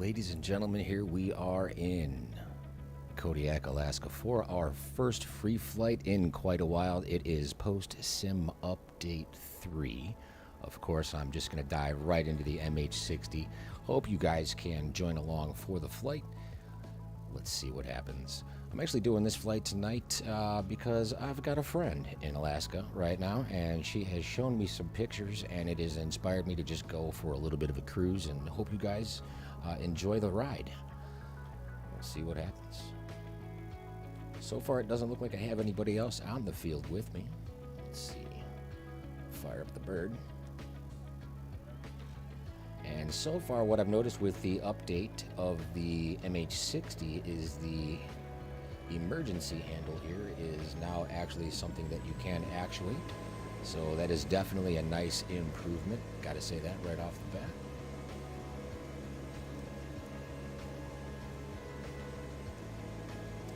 Ladies and gentlemen, here we are in Kodiak, Alaska for our first free flight in quite a while. It is post-sim update 3. Of course, I'm just going to dive right into the MH60. Hope you guys can join along for the flight. Let's see what happens. I'm actually doing this flight tonight because I've got a friend in Alaska right now, and she has shown me some pictures, and it has inspired me to just go for a little bit of a cruise, and hope you guys enjoy the ride. We'll see what happens. So far, it doesn't look like I have anybody else on the field with me. Let's see. Fire up the bird. And so far, what I've noticed with the update of the MH60 is the emergency handle here is now actually something that you can actuate. So that is definitely a nice improvement. Got to say that right off the bat.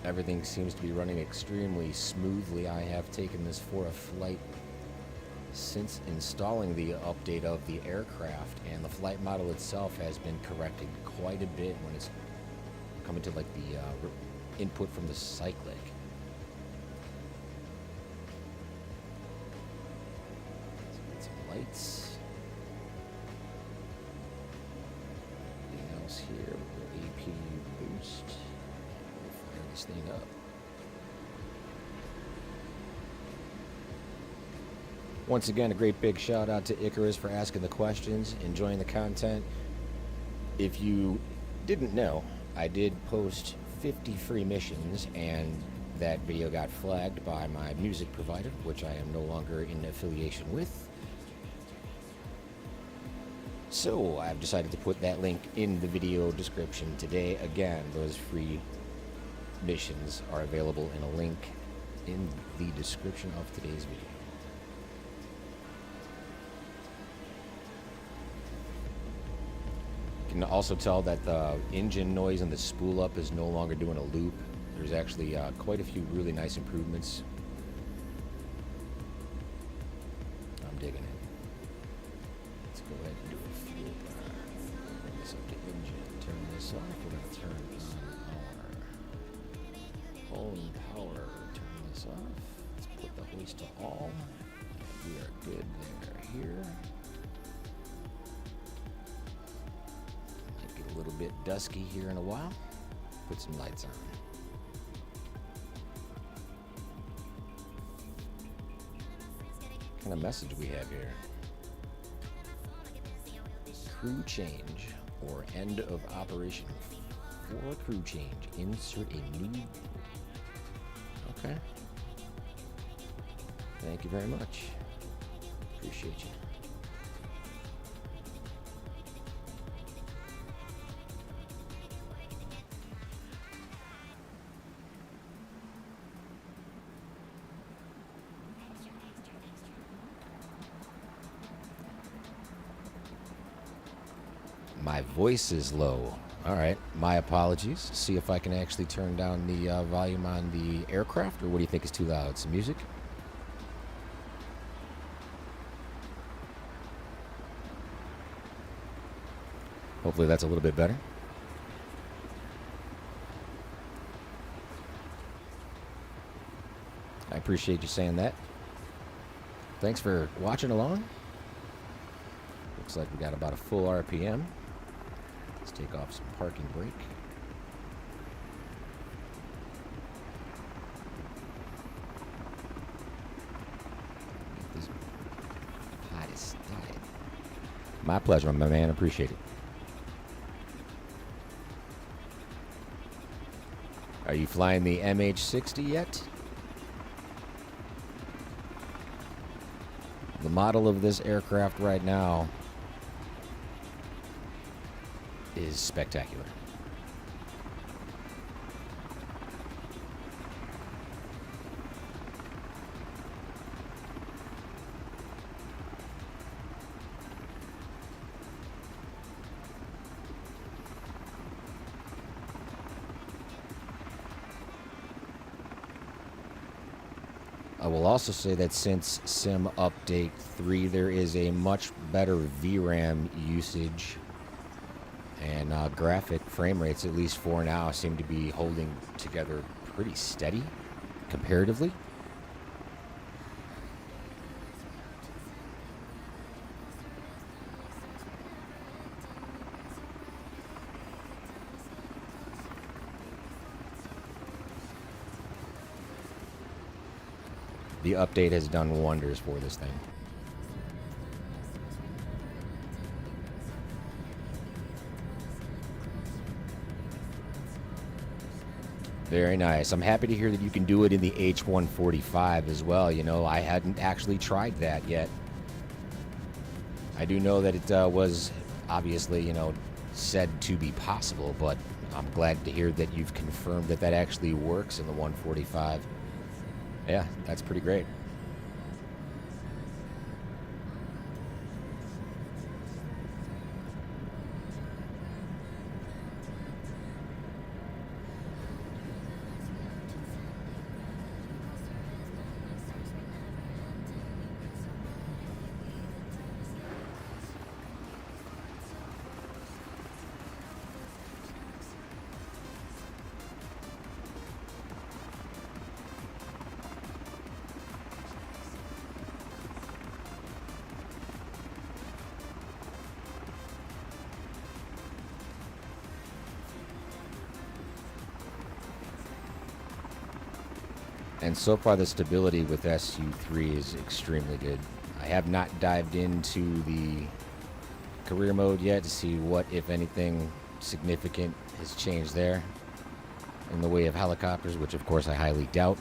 Everything seems to be running extremely smoothly. I have taken this for a flight since installing the update of the aircraft, and the flight model itself has been corrected quite a bit when it's coming to like the input from the cyclic. Let's get some lights. Anything else here? AP boost. Fire this thing up. Once again, a great big shout out to Icarus for asking the questions, enjoying the content. If you didn't know, I did post 50 free missions, and that video got flagged by my music provider, which I am no longer in affiliation with. So I've decided to put that link in the video description today. Again, those free missions are available in a link in the description of today's video. You can also tell that the engine noise and the spool up is no longer doing a loop. There's actually quite a few really nice improvements. I'm digging it. Let's go ahead and do a fuel bar. Bring this up to engine. Turn this off. We're going to turn on our own power. Turn this off. Let's put the hoist to all. We are good there. Here. A little bit dusky here in a while. Put some lights on. What kind of message we have here? Crew change or end of operation. For crew change, insert a new. Okay. Thank you very much. Appreciate you. My voice is low. All right, my apologies. See if I can actually turn down the volume on the aircraft, or what do you think is too loud? Some music? Hopefully that's a little bit better. I appreciate you saying that. Thanks for watching along. Looks like we got about a full RPM. Let's take off some parking brake. Get this potty started. My pleasure, my man. Appreciate it. Are you flying the MH60 yet? The model of this aircraft right now is spectacular. I will also say that since Sim Update 3, there is a much better VRAM usage And graphic frame rates, at least for now, seem to be holding together pretty steady comparatively. The update has done wonders for this thing. Very nice. I'm happy to hear that you can do it in the H145 as well. You know, I hadn't actually tried that yet. I do know that it was obviously, you know, said to be possible, but I'm glad to hear that you've confirmed that that actually works in the 145. Yeah, that's pretty great. And so far the stability with SU3 is extremely good. I have not dived into the career mode yet to see what, if anything, significant has changed there in the way of helicopters, which of course I highly doubt.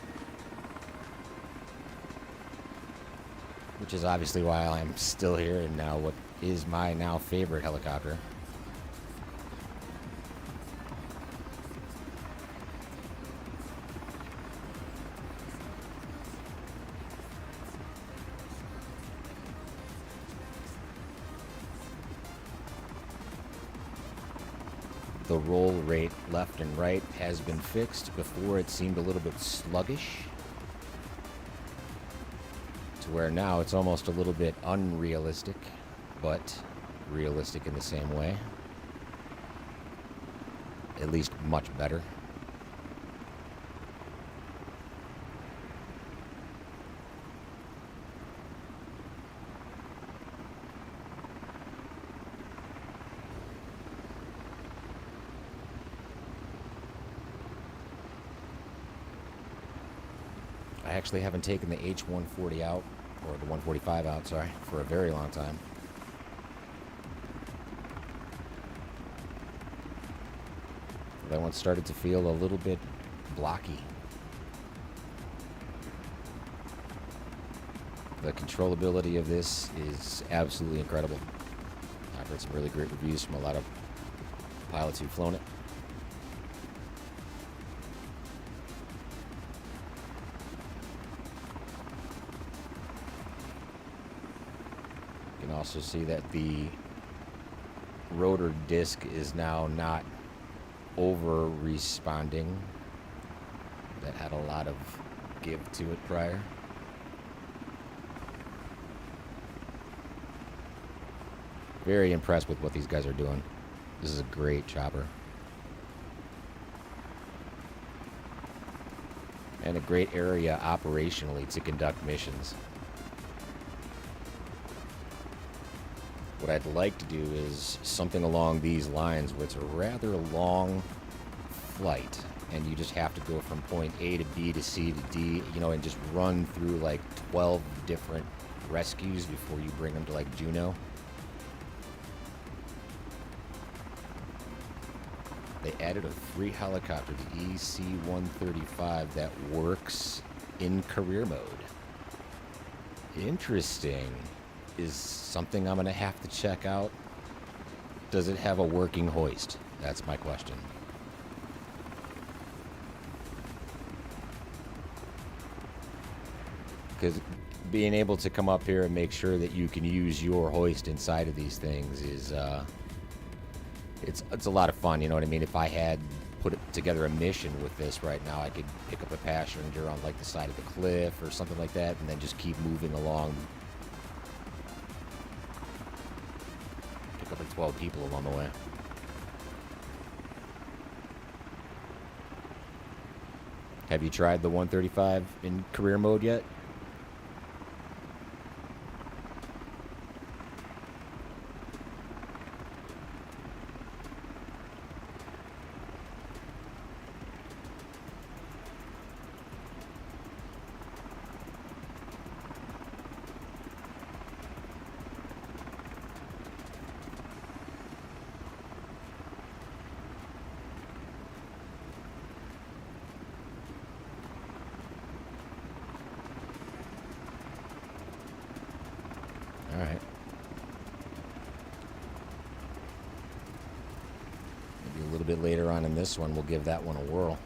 Which is obviously why I'm still here and now what is my now favorite helicopter. The roll rate left and right has been fixed. Before it seemed a little bit sluggish, to where now it's almost a little bit unrealistic, but realistic in the same way. At least much better. I actually haven't taken the H140 out, or the 145 out, sorry, for a very long time. That one started to feel a little bit blocky. The controllability of this is absolutely incredible. I've heard some really great reviews from a lot of pilots who've flown it. You can also see that the rotor disc is now not over responding. That had a lot of give to it prior. Very impressed with what these guys are doing. This is a great chopper. And a great area operationally to conduct missions. What I'd like to do is something along these lines where it's a rather long flight and you just have to go from point A to B to C to D, you know, and just run through like 12 different rescues before you bring them to like Juneau. They added a free helicopter, the EC-135, that works in career mode. Interesting. Is something I'm going to have to check out. Does it have a working hoist? That's my question. Because being able to come up here and make sure that you can use your hoist inside of these things is it's a lot of fun, you know what I mean? If I had put together a mission with this right now, I could pick up a passenger on like the side of the cliff or something like that and then just keep moving along. Pick up like 12 people along the way. Have you tried the 135 in career mode yet? All right. Maybe a little bit later on in this one, we'll give that one a whirl.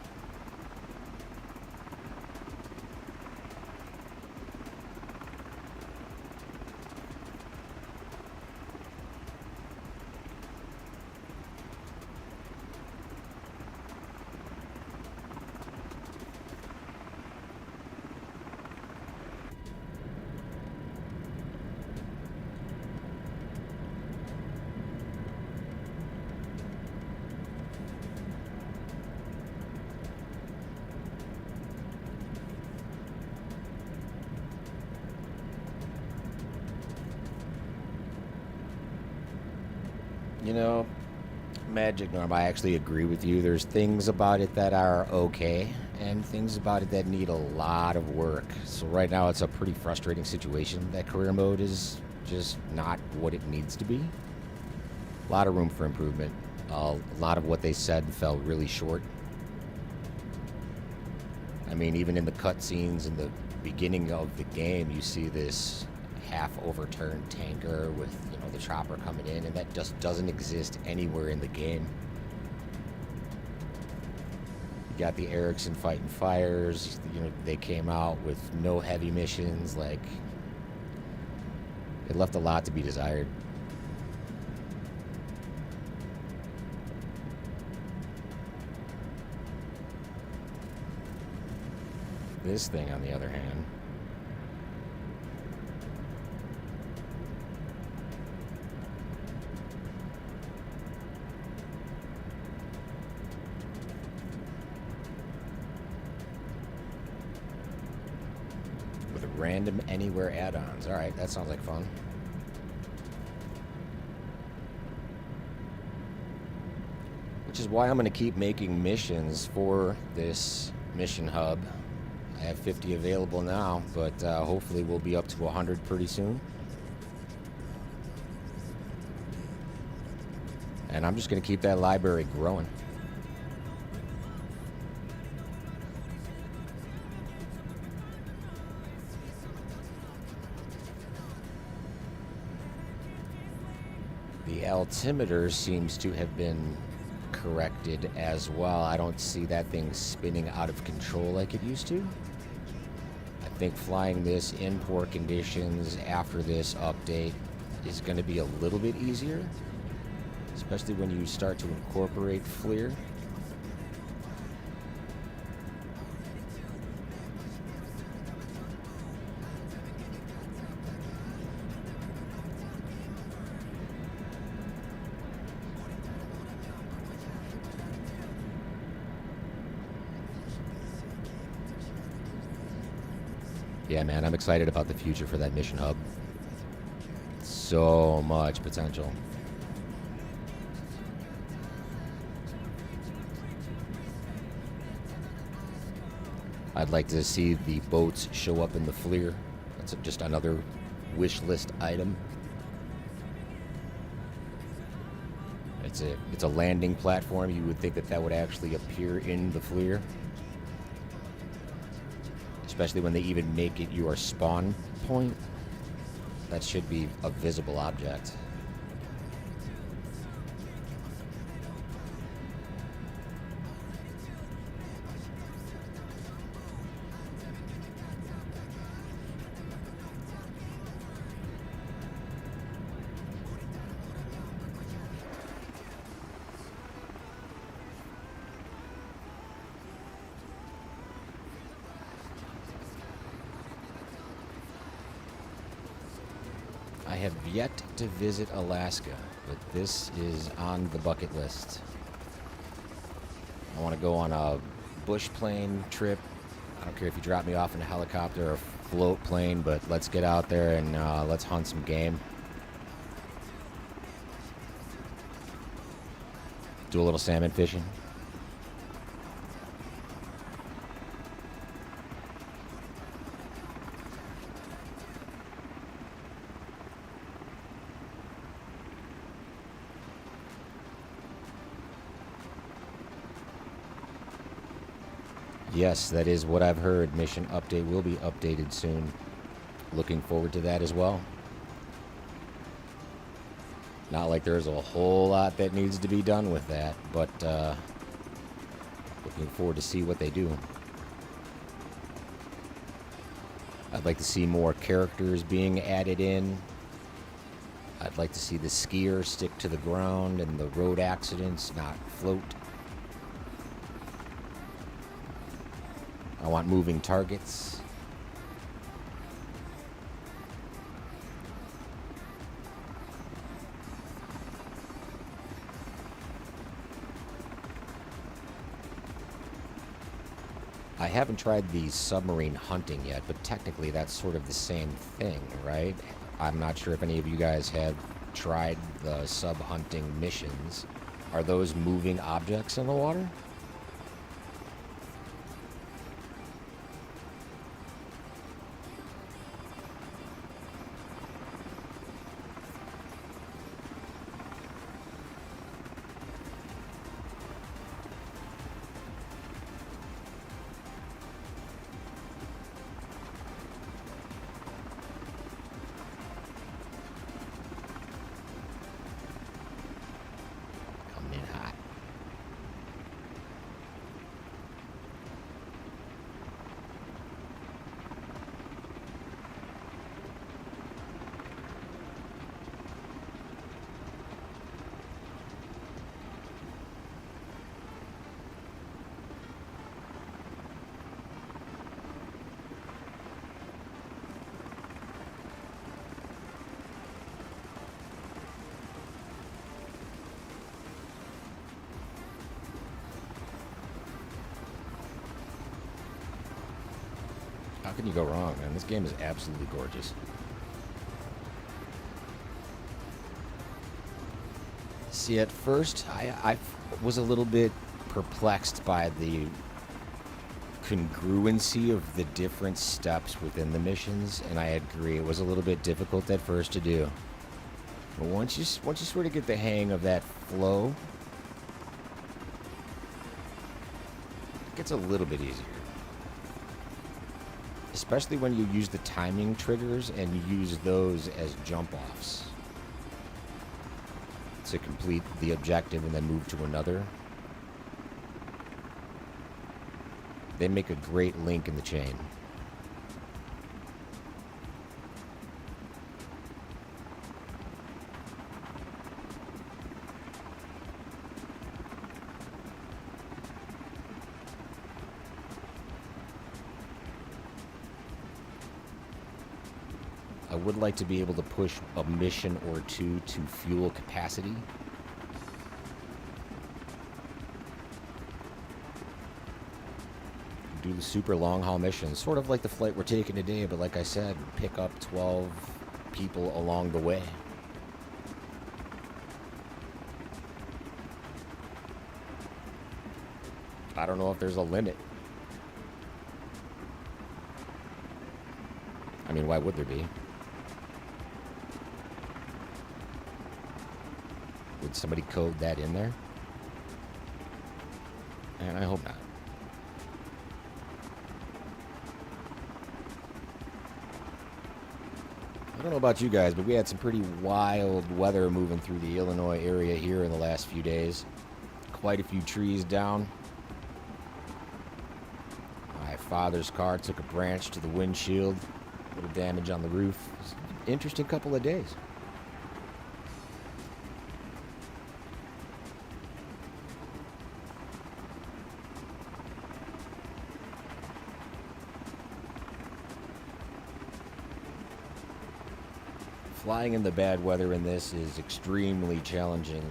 You know, Magic Norm, I actually agree with you. There's things about it that are okay, and things about it that need a lot of work. So right now it's a pretty frustrating situation that career mode is just not what it needs to be. A lot of room for improvement. A lot of what they said fell really short. I mean, even in the cutscenes in the beginning of the game, you see this half overturned tanker with, you know, the chopper coming in, and that just doesn't exist anywhere in the game. You got the Ericsson fighting fires, you know, they came out with no heavy missions. Like, it left a lot to be desired. This thing, on the other hand, with random anywhere add-ons. All right, that sounds like fun. Which is why I'm going to keep making missions for this mission hub. I have 50 available now, but hopefully we'll be up to 100 pretty soon. And I'm just going to keep that library growing. The altimeter seems to have been corrected as well. I don't see that thing spinning out of control like it used to. I think flying this in poor conditions after this update is going to be a little bit easier, especially when you start to incorporate FLIR. Yeah, man, I'm excited about the future for that mission hub. So much potential. I'd like to see the boats show up in the FLIR. That's just another wish list item. It's a landing platform. You would think that that would actually appear in the FLIR. Especially when they even make it your spawn point. That should be a visible object. I have yet to visit Alaska, but this is on the bucket list. I want to go on a bush plane trip. I don't care if you drop me off in a helicopter or a float plane, but let's get out there and let's hunt some game. Do a little salmon fishing. Yes, that is what I've heard. Mission update will be updated soon. Looking forward to that as well. Not like there's a whole lot that needs to be done with that, but looking forward to see what they do. I'd like to see more characters being added in. I'd like to see the skier stick to the ground and the road accidents not float. I want moving targets. I haven't tried the submarine hunting yet, but technically that's sort of the same thing, right? I'm not sure if any of you guys have tried the sub-hunting missions. Are those moving objects in the water? How can you go wrong, man? This game is absolutely gorgeous. See, at first, I was a little bit perplexed by the congruency of the different steps within the missions, and I agree, it was a little bit difficult at first to do. But once you sort of get the hang of that flow, it gets a little bit easier. Especially when you use the timing triggers and you use those as jump-offs to complete the objective and then move to another. They make a great link in the chain. I would like to be able to push a mission or two to fuel capacity. Do the super long haul missions, sort of like the flight we're taking today, but like I said, pick up 12 people along the way. I don't know if there's a limit. I mean, why would there be? Would somebody code that in there? And I hope not. I don't know about you guys, but we had some pretty wild weather moving through the Illinois area here in the last few days. Quite a few trees down. My father's car took a branch to the windshield. A little damage on the roof. It was an interesting couple of days. Flying in the bad weather in this is extremely challenging.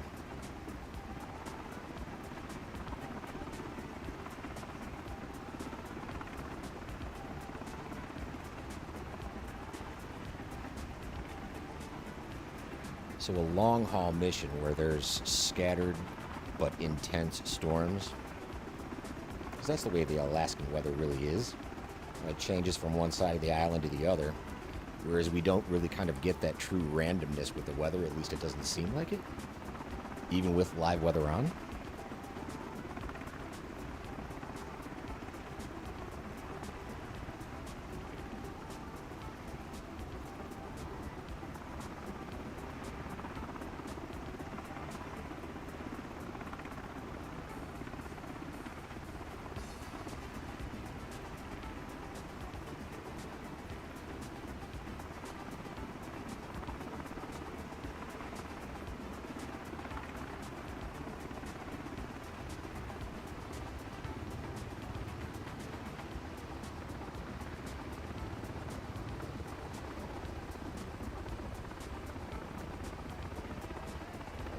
So a long-haul mission where there's scattered but intense storms. Because that's the way the Alaskan weather really is. It changes from one side of the island to the other. Whereas we don't really kind of get that true randomness with the weather. At least it doesn't seem like it. Even with live weather on.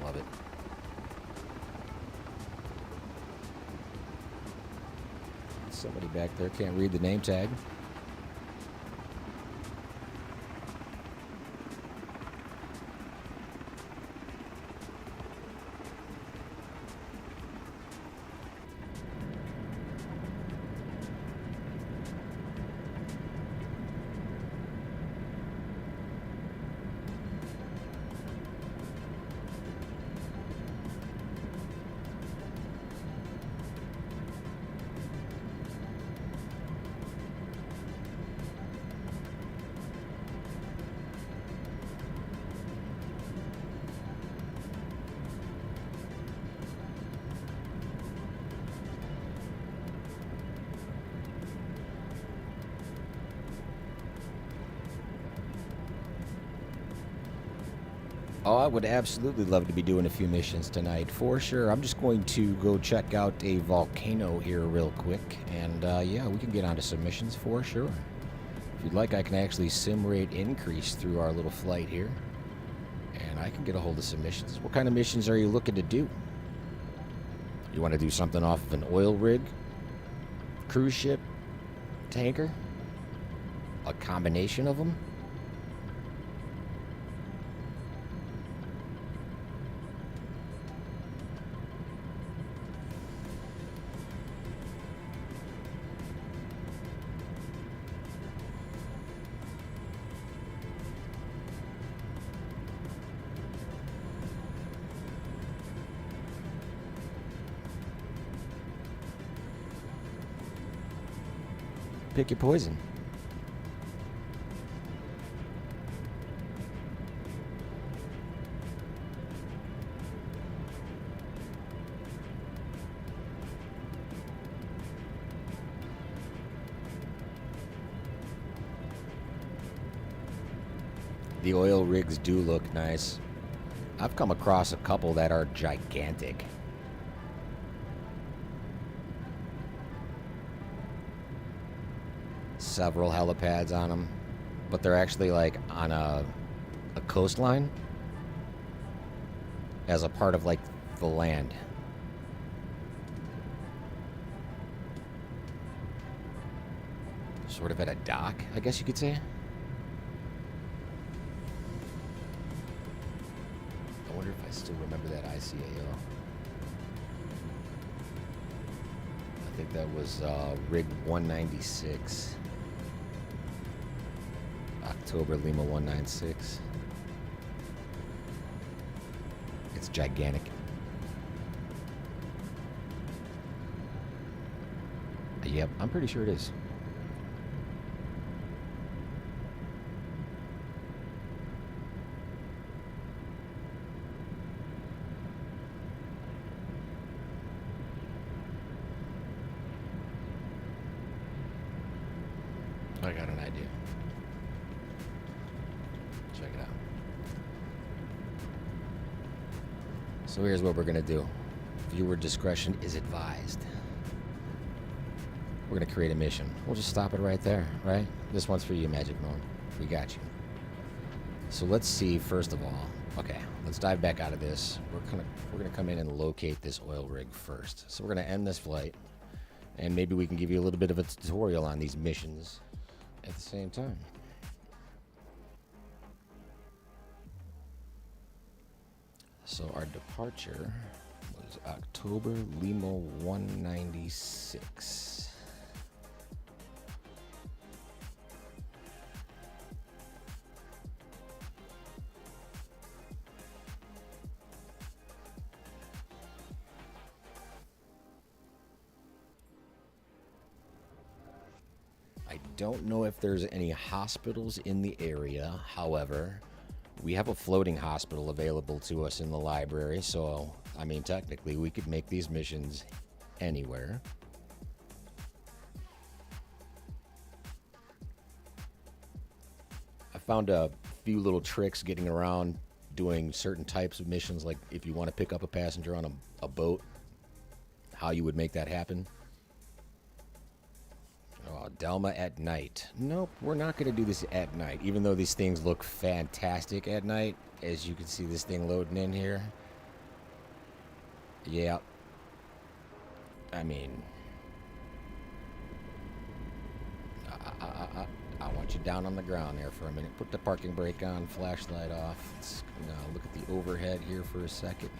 Love it. Somebody back there can't read the name tag. Oh, I would absolutely love to be doing a few missions tonight, for sure. I'm just going to go check out a volcano here real quick, and yeah, we can get onto some missions for sure. If you'd like, I can actually sim rate increase through our little flight here, and I can get a hold of some missions. What kind of missions are you looking to do? You want to do something off of an oil rig, cruise ship, tanker, a combination of them? Pick your poison. The oil rigs do look nice. I've come across a couple that are gigantic. Several helipads on them, but they're actually like on a coastline as a part of like the land. Sort of at a dock, I guess you could say. I wonder if I still remember that ICAO. I think that was rig 196. October Lima 196. It's gigantic. Yep, I'm pretty sure it is. I got an idea. Check it out. So here's what we're going to do. Viewer discretion is advised. We're going to create a mission. We'll just stop it right there, right? This one's for you, Magic Norm. We got you. So let's see, first of all. Okay, let's dive back out of this. We're gonna come in and locate this oil rig first. So we're going to end this flight, and maybe we can give you a little bit of a tutorial on these missions at the same time. So our departure was October Lima 196. I don't know if there's any hospitals in the area. However, we have a floating hospital available to us in the library, so I mean, technically we could make these missions anywhere. I found a few little tricks getting around doing certain types of missions, like if you want to pick up a passenger on a boat, how you would make that happen. Oh, Delma at night. Nope, we're not going to do this at night, even though these things look fantastic at night. As you can see this thing loading in here. Yeah. I mean, I want you down on the ground there for a minute. Put the parking brake on, flashlight off. Let's look at the overhead here for a second.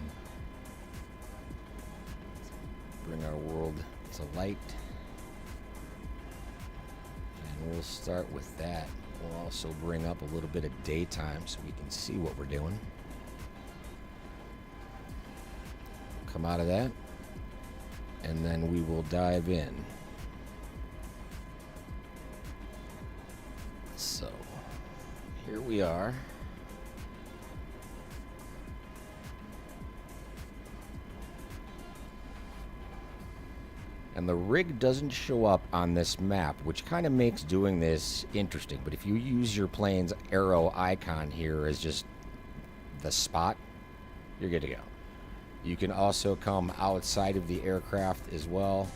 Bring our world to light. We'll start with that. We'll also bring up a little bit of daytime so we can see what we're doing. Come out of that, and then we will dive in. So, here we are. And the rig doesn't show up on this map, which kind of makes doing this interesting. But if you use your plane's arrow icon here as just the spot, you're good to go. You can also come outside of the aircraft as well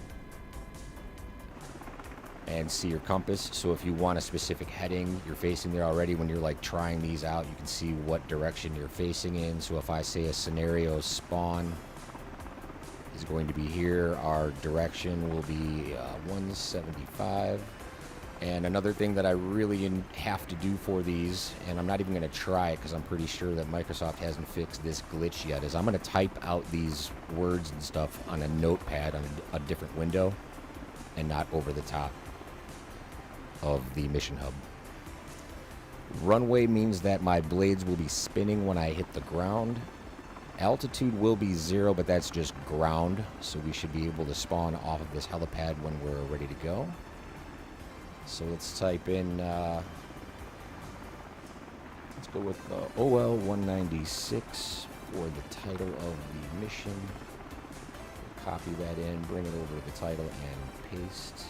and see your compass. So if you want a specific heading, you're facing there already. When you're like trying these out, you can see what direction you're facing in. So if I say a scenario spawn is going to be here, our direction will be 175. And another thing that I really have to do for these, and I'm not even going to try it because I'm pretty sure that Microsoft hasn't fixed this glitch yet, is I'm going to type out these words and stuff on a notepad on a different window and not over the top of the mission hub. Runway means that my blades will be spinning when I hit the ground. Altitude will be 0, but that's just ground, so we should be able to spawn off of this helipad when we're ready to go. So let's type in, let's go with OL 196 for the title of the mission. Copy that in, bring it over to the title and paste.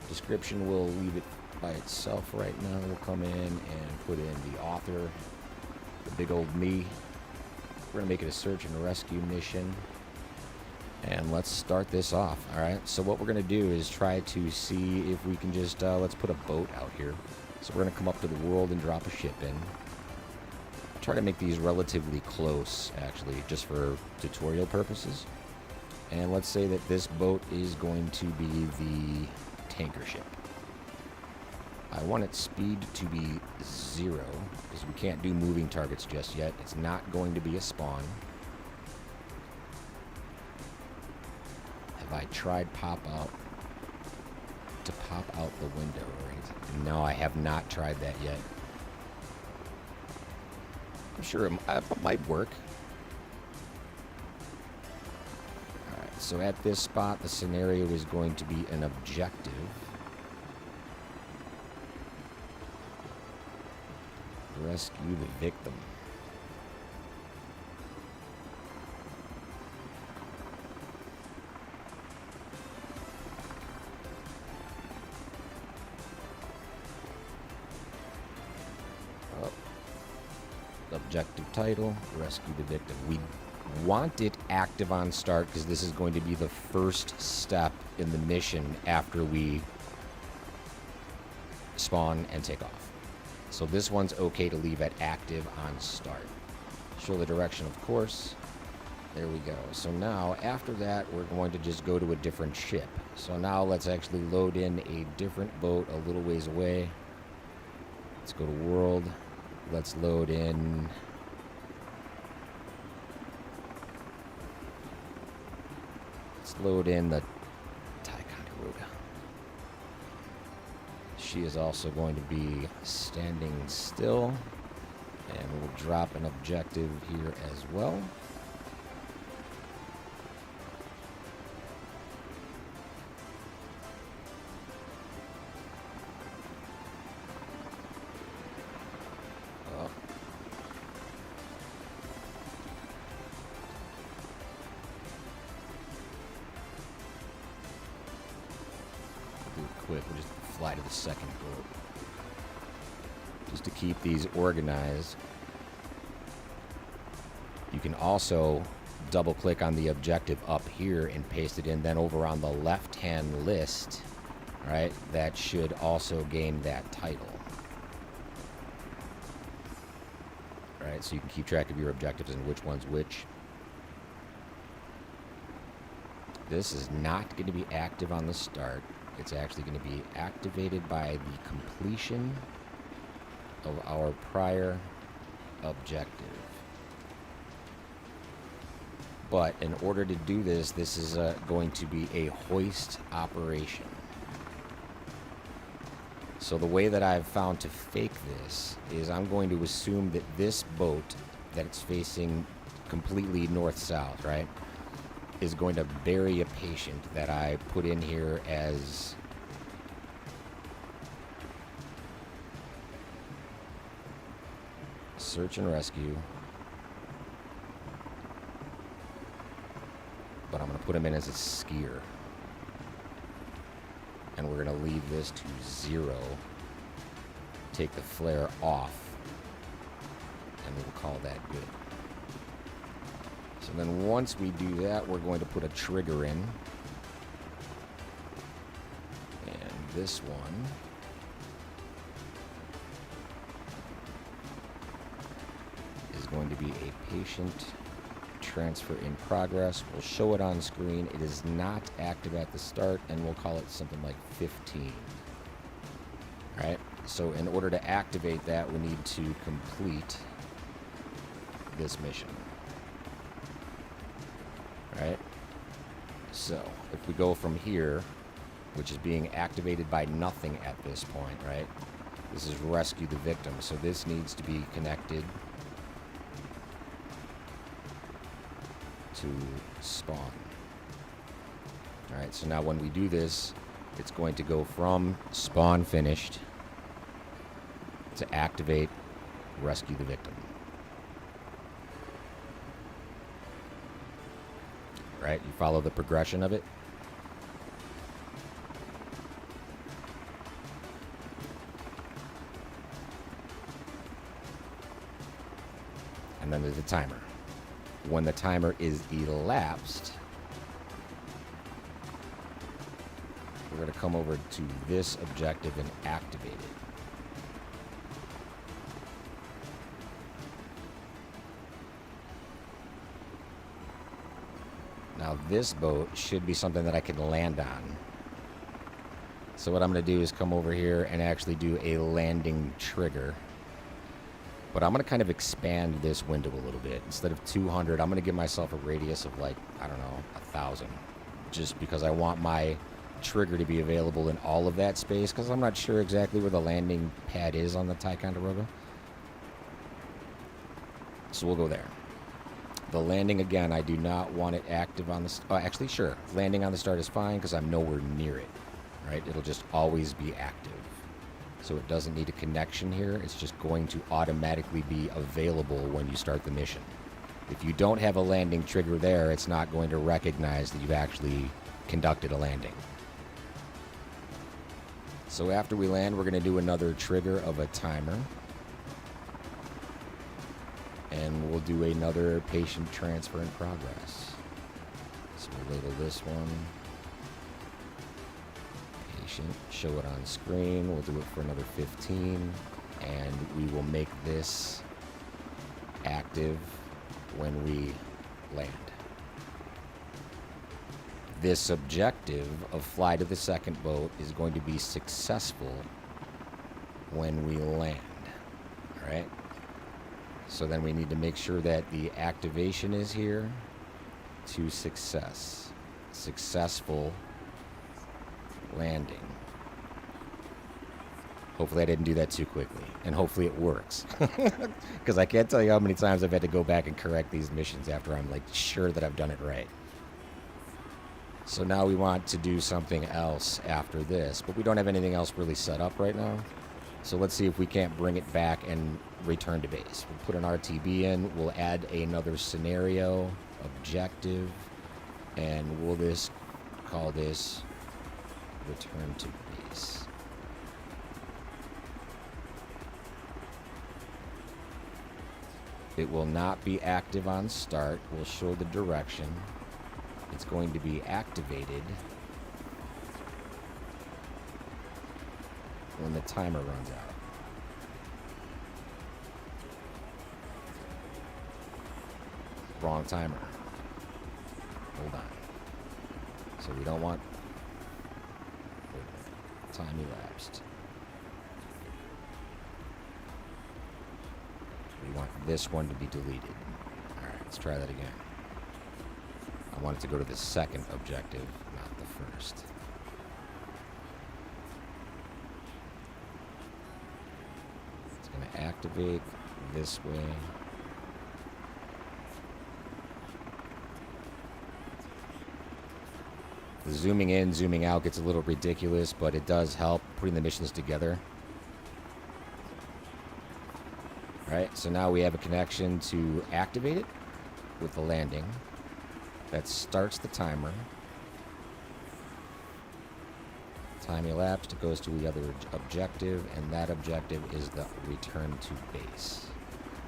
Description, we'll leave it by itself right now. We'll come in and put in the author, the big old me. We're going to make it a search and rescue mission. And let's start this off. Alright, so what we're going to do is try to see if we can just, let's put a boat out here. So we're going to come up to the world and drop a ship in. Try to make these relatively close, actually, just for tutorial purposes. And let's say that this boat is going to be the tanker ship. I want its speed to be 0, because we can't do moving targets just yet. It's not going to be a spawn. Have I tried to pop out the window or anything? No, I have not tried that yet. I'm sure it might work. Alright, so at this spot, the scenario is going to be an objective. Rescue the victim. Oh. Objective title, rescue the victim. We want it active on start because this is going to be the first step in the mission after we spawn and take off. So this one's okay to leave at active on start. Show the direction, of course. There we go. So now, after that, we're going to just go to a different ship. So now let's actually load in a different boat a little ways away. Let's go to world. Let's load in Let's load in the Ticonderoga. She is also going to be standing still, and we'll drop an objective here as well. Quick, we'll just fly to the second boat just to keep these organized. You can also double click on the objective up here and paste it in. Then over on the left hand list, right, that should also gain that title. Right, so you can keep track of your objectives and which one's which. This is not going to be active on the start. It's actually going to be activated by the completion of our prior objective. But in order to do this, this is going to be a hoist operation. So the way that I've found to fake this is I'm going to assume that this boat that's facing completely north-south, right, is going to bury a patient that I put in here as search and rescue, but I'm going to put him in as a skier, and we're going to leave this to 0, take the flare off, and we'll call that good. So then once we do that, we're going to put a trigger in. And this one is going to be a patient transfer in progress. We'll show it on screen. It is not active at the start, and we'll call it something like 15. All right, so in order to activate that, we need to complete this mission. Right? So, if we go from here, which is being activated by nothing at this point, right? This is rescue the victim. So this needs to be connected to spawn. Alright, so now when we do this, it's going to go from spawn finished to activate rescue the victim. Right, you follow the progression of it. And then there's the timer. When the timer is elapsed, we're going to come over to this objective and activate it. Now this boat should be something that I can land on. So what I'm going to do is come over here and actually do a landing trigger. But I'm going to kind of expand this window a little bit. Instead of 200, I'm going to give myself a radius of like, I don't know, 1,000. Just because I want my trigger to be available in all of that space, because I'm not sure exactly where the landing pad is on the Ticonderoga. So we'll go there. The landing, again, I do not want it active on the... actually, sure. Landing on the start is fine because I'm nowhere near it. Right? It'll just always be active. So it doesn't need a connection here. It's just going to automatically be available when you start the mission. If you don't have a landing trigger there, it's not going to recognize that you've actually conducted a landing. So after we land, we're going to do another trigger of a timer. And we'll do another patient transfer in progress. So we'll label this one patient, show it on screen. We'll do it for another 15, and we will make this active when we land. This objective of fly to the second boat is going to be successful when we land. All right? So then we need to make sure that the activation is here to success. successful landing. Hopefully I didn't do that too quickly, and hopefully it works. Because I can't tell you how many times I've had to go back and correct these missions after I'm like sure that I've done it right. So now we want to do something else after this, but we don't have anything else really set up right now. So let's see if we can't bring it back and return to base. We'll put an RTB in, we'll add another scenario, objective, and we'll just call this return to base. It will not be active on start. We'll show the direction. It's going to be activated when the timer runs out. Wrong timer. Hold on. So we don't want time elapsed. We want this one to be deleted. All right, let's try that again. I want it to go to the second objective, not the first. It's going to activate this way. The zooming in, zooming out gets a little ridiculous, but it does help putting the missions together. Alright, so now we have a connection to activate it with the landing. That starts the timer. Time elapsed, it goes to the other objective, and that objective is the return to base.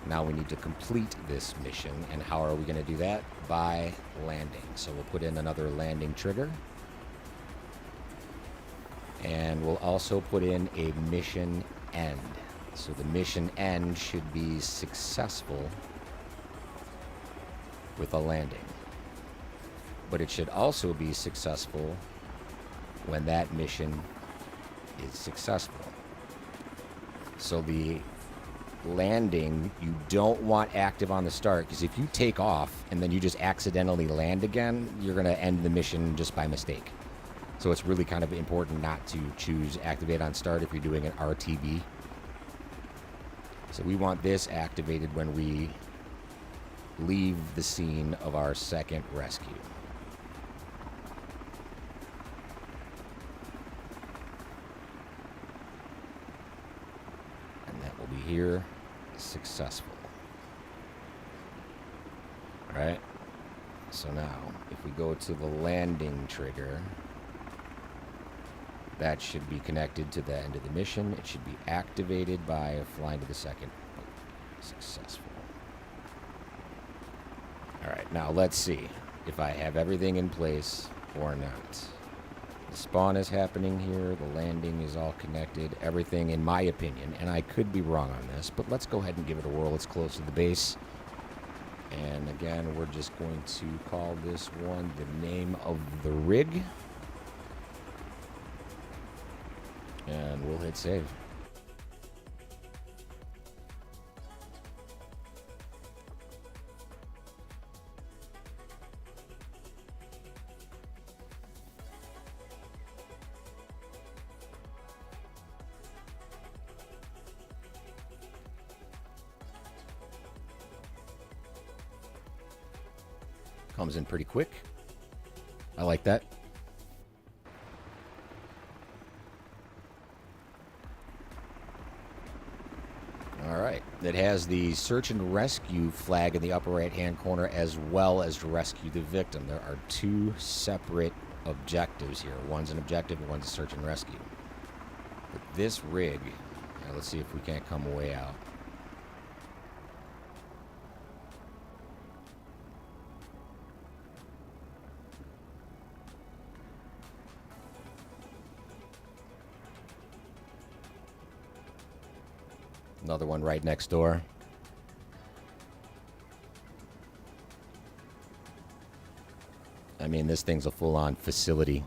Now we need to complete this mission, and how are we going to do that? By landing. So we'll put in another landing trigger. And we'll also put in a mission end. So the mission end should be successful with a landing. But it should also be successful when that mission is successful. So the landing you don't want active on the start, because if you take off and then you just accidentally land again, you're going to end the mission just by mistake. So it's really kind of important not to choose activate on start if you're doing an RTB. So we want this activated when we leave the scene of our second rescue. And that will be here, successful. All right. So now, if we go to the landing trigger, that should be connected to the end of the mission. It should be activated by flying to the second. Successful. All right, now let's see if I have everything in place or not. The spawn is happening here. The landing is all connected. Everything, in my opinion, and I could be wrong on this, but let's go ahead and give it a whirl. It's close to the base. And again, we're just going to call this one the name of the rig. And we'll hit save. Comes in pretty quick. I like that. Alright, it has the search and rescue flag in the upper right hand corner as well as rescue the victim. There are two separate objectives here. One's an objective and one's a search and rescue. But this rig, let's see if we can't come way out. Another one right next door. I mean, this thing's a full-on facility.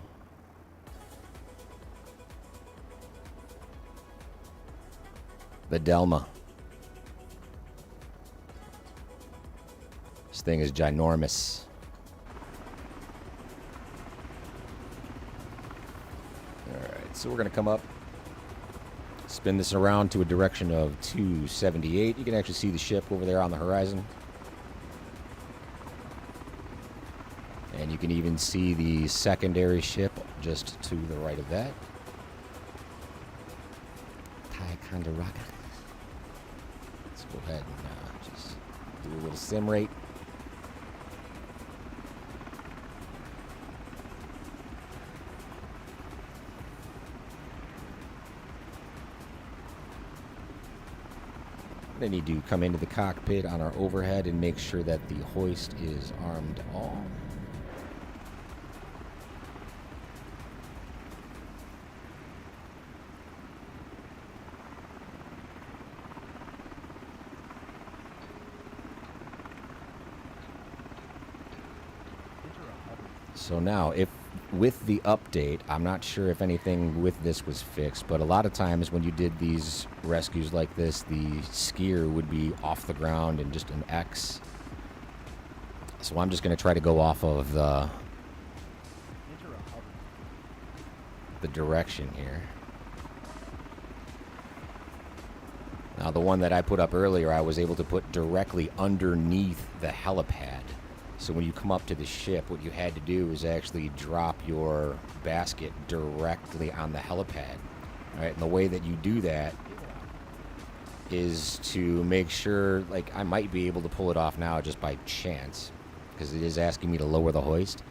The Delma. This thing is ginormous. So we're going to come up, spin this around to a direction of 278. You can actually see the ship over there on the horizon. And you can even see the secondary ship just to the right of that. Ticonderoga. Let's go ahead and just do a little sim rate. Then need to come into the cockpit on our overhead and make sure that the hoist is armed all. So now, if with the update, I'm not sure if anything with this was fixed, but a lot of times when you did these rescues like this, the skier would be off the ground and just an X. So I'm just going to try to go off of the direction here. Now, the one that I put up earlier, I was able to put directly underneath the helipad. So when you come up to the ship, what you had to do is actually drop your basket directly on the helipad. All right, and the way that you do that is to make sure, like, I might be able to pull it off now just by chance, because it is asking me to lower the hoist.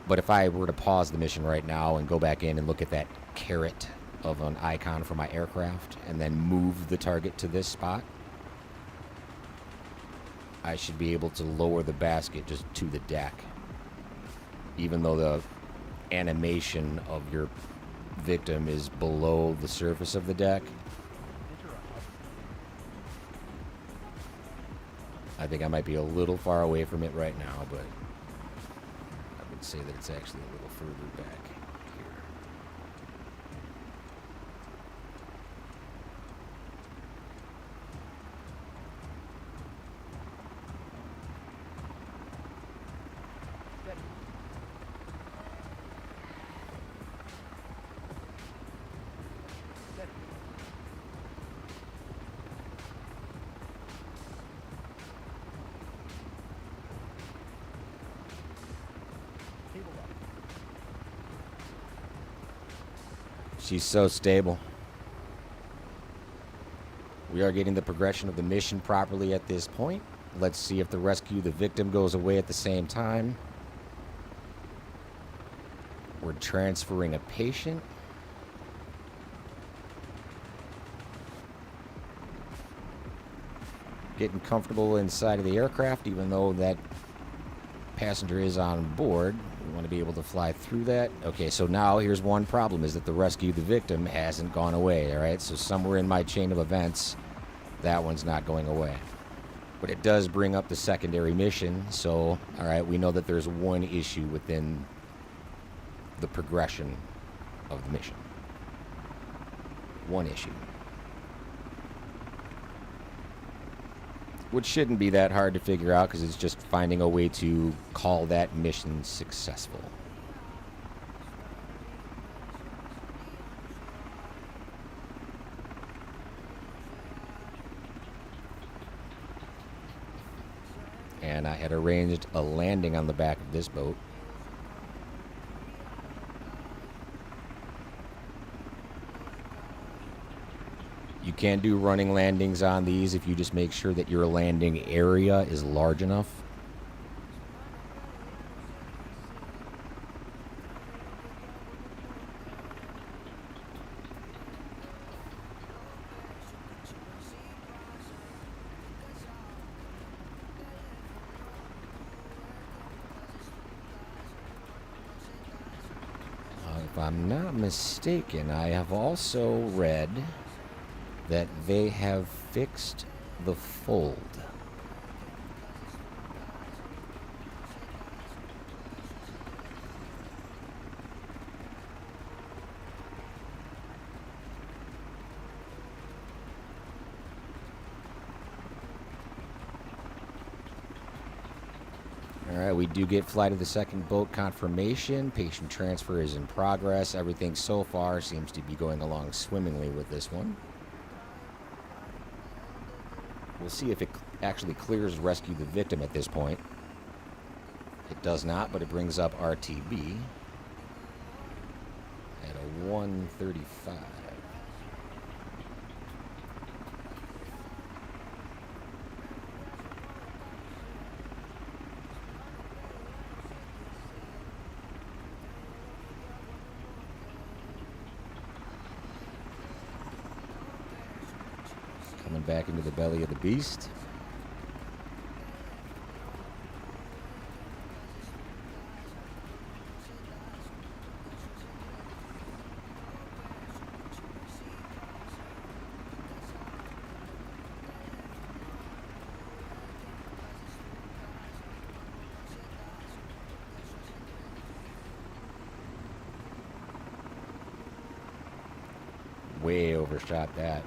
But if I were to pause the mission right now and go back in and look at that caret of an icon for my aircraft and then move the target to this spot, I should be able to lower the basket just to the deck, even though the animation of your victim is below the surface of the deck. I think I might be a little far away from it right now, but I would say that it's actually a little further back here. She's so stable. We are getting the progression of the mission properly at this point. Let's see if the rescue the victim goes away at the same time. We're transferring a patient. Getting comfortable inside of the aircraft, even though that passenger is on board. We want to be able to fly through that. Okay, so now here's one problem, is that the rescue the victim hasn't gone away. All right, so somewhere in my chain of events, that one's not going away. But it does bring up the secondary mission. So, all right, we know that there's one issue within the progression of the mission. One issue. Which shouldn't be that hard to figure out, because it's just finding a way to call that mission successful. And I had arranged a landing on the back of this boat. You can do running landings on these if you just make sure that your landing area is large enough. If I'm not mistaken, I have also read that they have fixed the fold. All right, we do get flight of the second boat confirmation. Patient transfer is in progress. Everything so far seems to be going along swimmingly with this one. We'll see if it actually clears rescue the victim at this point. It does not, but it brings up RTB at a 135. Coming back into the belly of the beast. Way overshot that.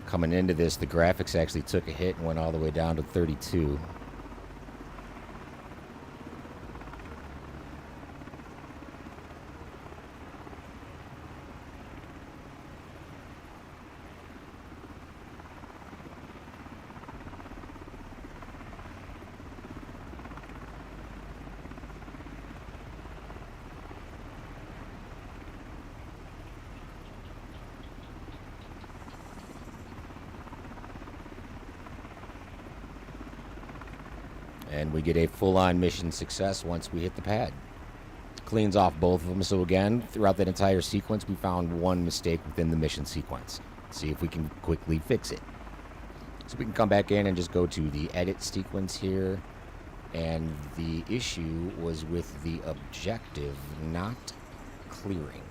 Coming into this, the graphics actually took a hit and went all the way down to 32. And we get a full-on mission success once we hit the pad. Cleans off both of them. So again, throughout that entire sequence, we found one mistake within the mission sequence. See if we can quickly fix it. So we can come back in and just go to the edit sequence here. And the issue was with the objective not clearing.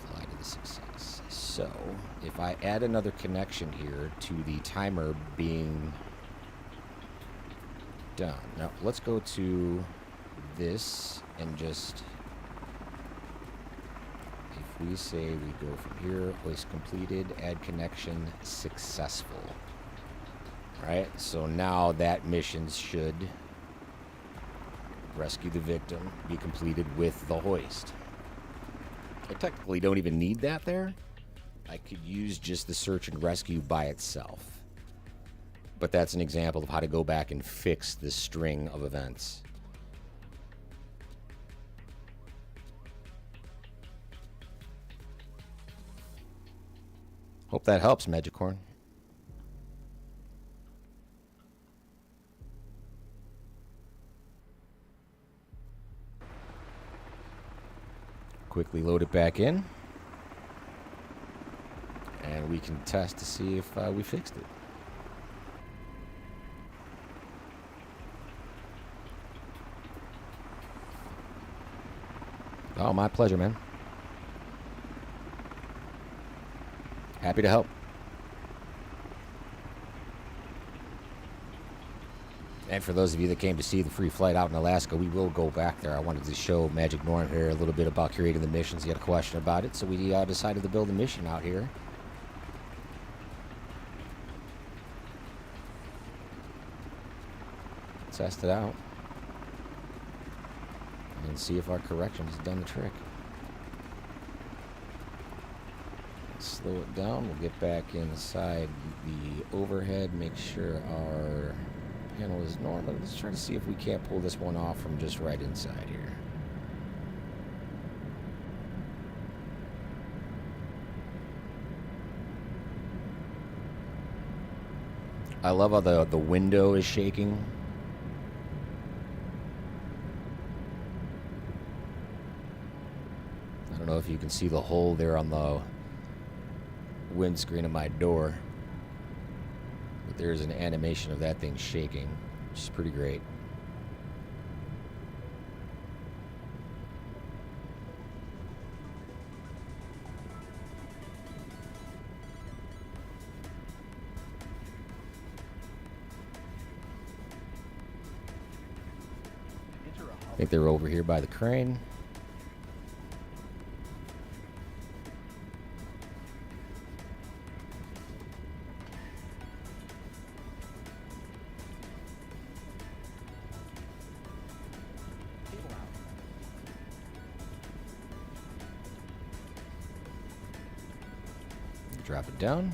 Fly to the success. So if I add another connection here to the timer being done. Now let's go to this and just, if we say we go from here, hoist completed, add connection successful. Right, so now that mission should rescue the victim, be completed with the hoist. I technically don't even need that there. I could use just the search and rescue by itself. But that's an example of how to go back and fix this string of events. Hope that helps, Magicorn. Quickly load it back in. And we can test to see if we fixed it. Oh, my pleasure, man. Happy to help. And for those of you that came to see the free flight out in Alaska, we will go back there. I wanted to show Magic Norm here a little bit about creating the missions. He had a question about it, so we decided to build a mission out here. Test it out. And see if our corrections have done the trick. Slow it down. We'll get back inside the overhead. Make sure our panel is normal. Let's try to see if we can't pull this one off from just right inside here. I love how the window is shaking. I don't know if you can see the hole there on the windscreen of my door, but there's an animation of that thing shaking, which is pretty great. I think they're over here by the crane. Drop it down.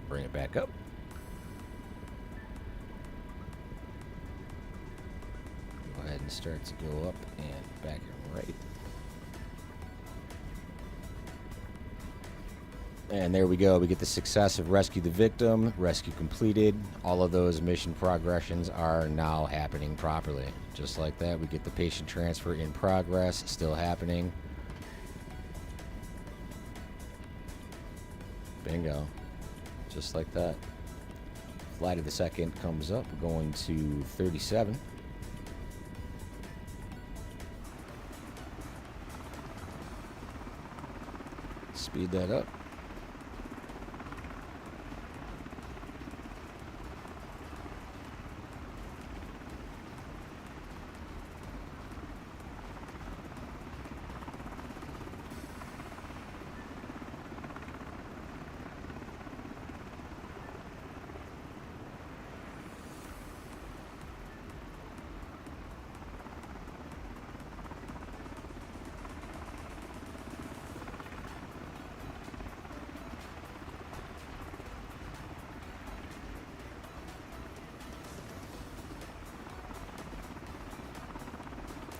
Bring it back up. Go ahead and start to go up and back and right. And there we go. We get the success of rescue the victim, rescue completed. All of those mission progressions are now happening properly. Just like that, we get the patient transfer in progress, still happening. Bingo. Just like that. Flight of the second comes up. We're going to 37. Speed that up.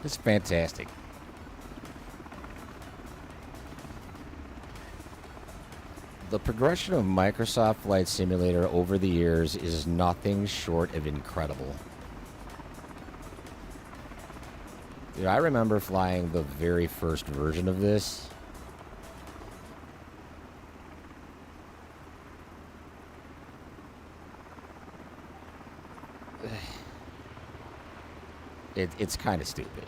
It's fantastic. The progression of Microsoft Flight Simulator over the years is nothing short of incredible. Dude, I remember flying the very first version of this. It's kind of stupid.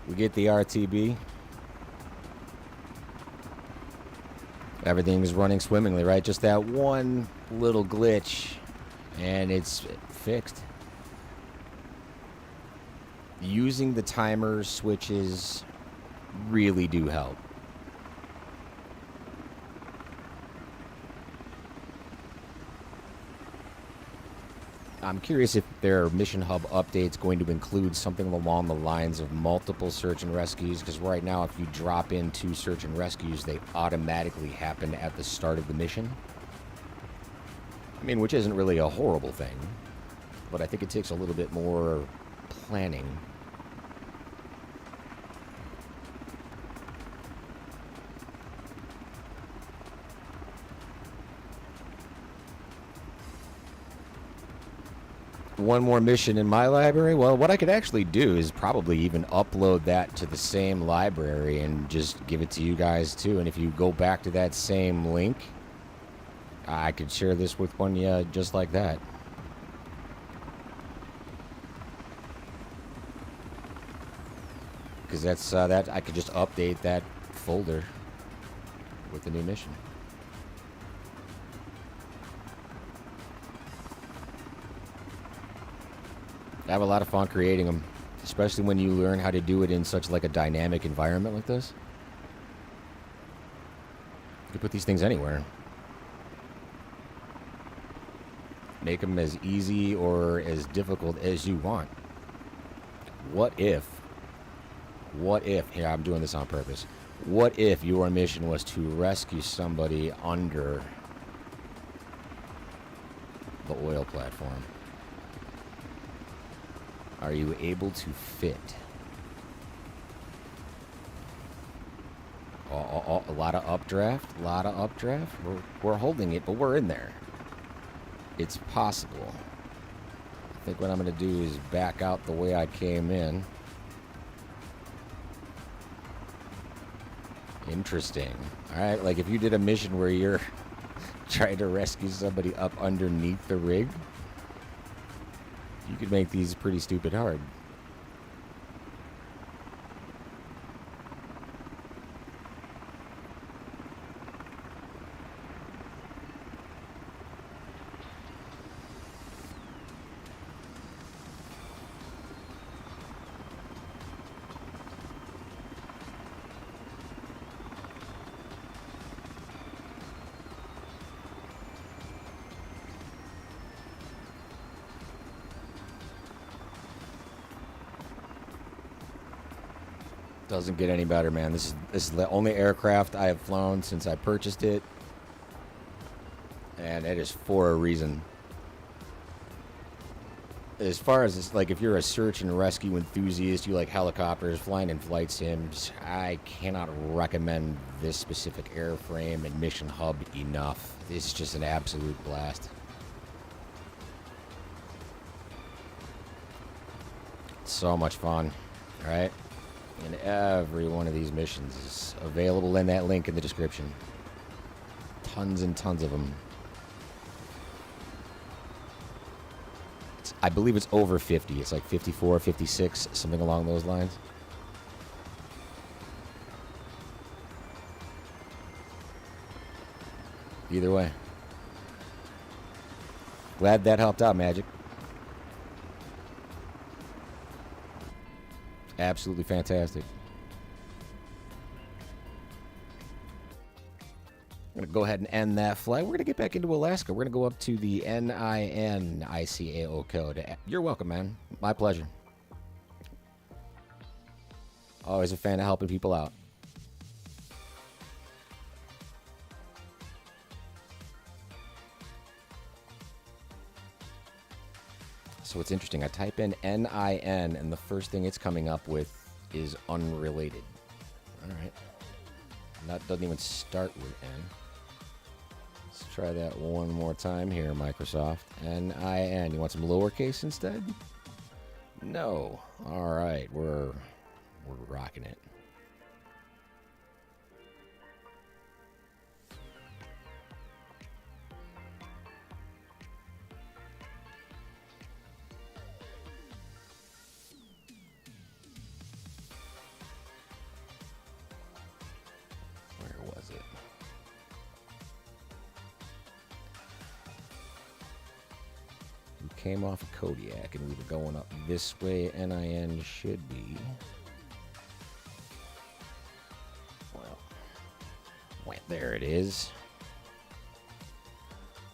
We get the RTB. Everything's running swimmingly, right? Just that one little glitch, and it's fixed. Using the timer switches really do help. I'm curious if their Mission Hub update's going to include something along the lines of multiple search and rescues, because right now if you drop in 2 search and rescues, they automatically happen at the start of the mission. I mean, which isn't really a horrible thing, but I think it takes a little bit more planning. One more mission in my library. Well, what I could actually do is probably even upload that to the same library and just give it to you guys too. And if you go back to that same link, I could share this with one just like that. Because that's that I could just update that folder with the new mission. I have a lot of fun creating them, especially when you learn how to do it in such like a dynamic environment like this. You can put these things anywhere. Make them as easy or as difficult as you want. What if, here I'm doing this on purpose, what if your mission was to rescue somebody under the oil platform? Are you able to fit? A lot of updraft, We're holding it, but we're in there. It's possible. I think what I'm going to do is back out the way I came in. Interesting. All right, like if you did a mission where you're trying to rescue somebody up underneath the rig, you could make these pretty stupid hard. Doesn't get any better, man. This is the only aircraft I have flown since I purchased it. And it is for a reason. As far as, like, if you're a search and rescue enthusiast, you like helicopters, flying in flight sims, I cannot recommend this specific airframe and mission hub enough. It's just an absolute blast. So much fun, right? And every one of these missions is available in that link in the description. Tons and tons of them. I believe it's over 50. It's like 54, 56, something along those lines. Either way. Glad that helped out, Magic. Absolutely fantastic. I'm going to go ahead and end that flight. We're going to get back into Alaska. We're going to go up to the NIN-ICAO code. You're welcome, man. My pleasure. Always a fan of helping people out. So it's interesting. I type in NIN, and the first thing it's coming up with is unrelated. All right. And that doesn't even start with N. Let's try that one more time here, Microsoft. NIN. You want some lowercase instead? No. All right. We're rocking it. Came off of Kodiak and we were going up this way. NIN should be, well, there it is.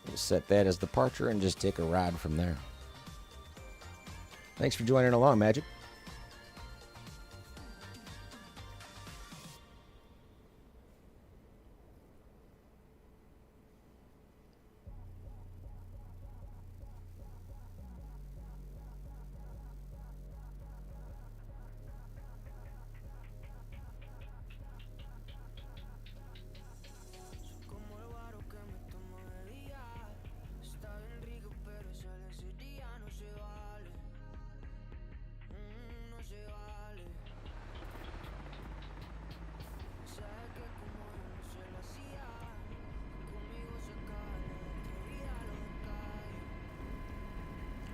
We'll set that as departure and just take a ride from there. Thanks for joining along, Magic.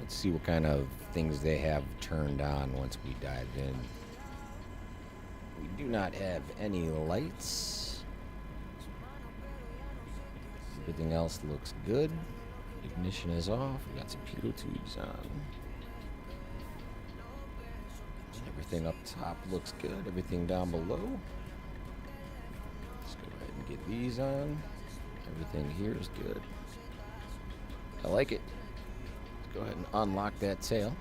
Let's see what kind of things they have turned on once we dive in. We do not have any lights. Everything else looks good. Ignition is off. We got some pitot tubes on. Everything up top looks good. Everything down below. Let's go ahead and get these on. Everything here is good. I like it. Go ahead and unlock that tail.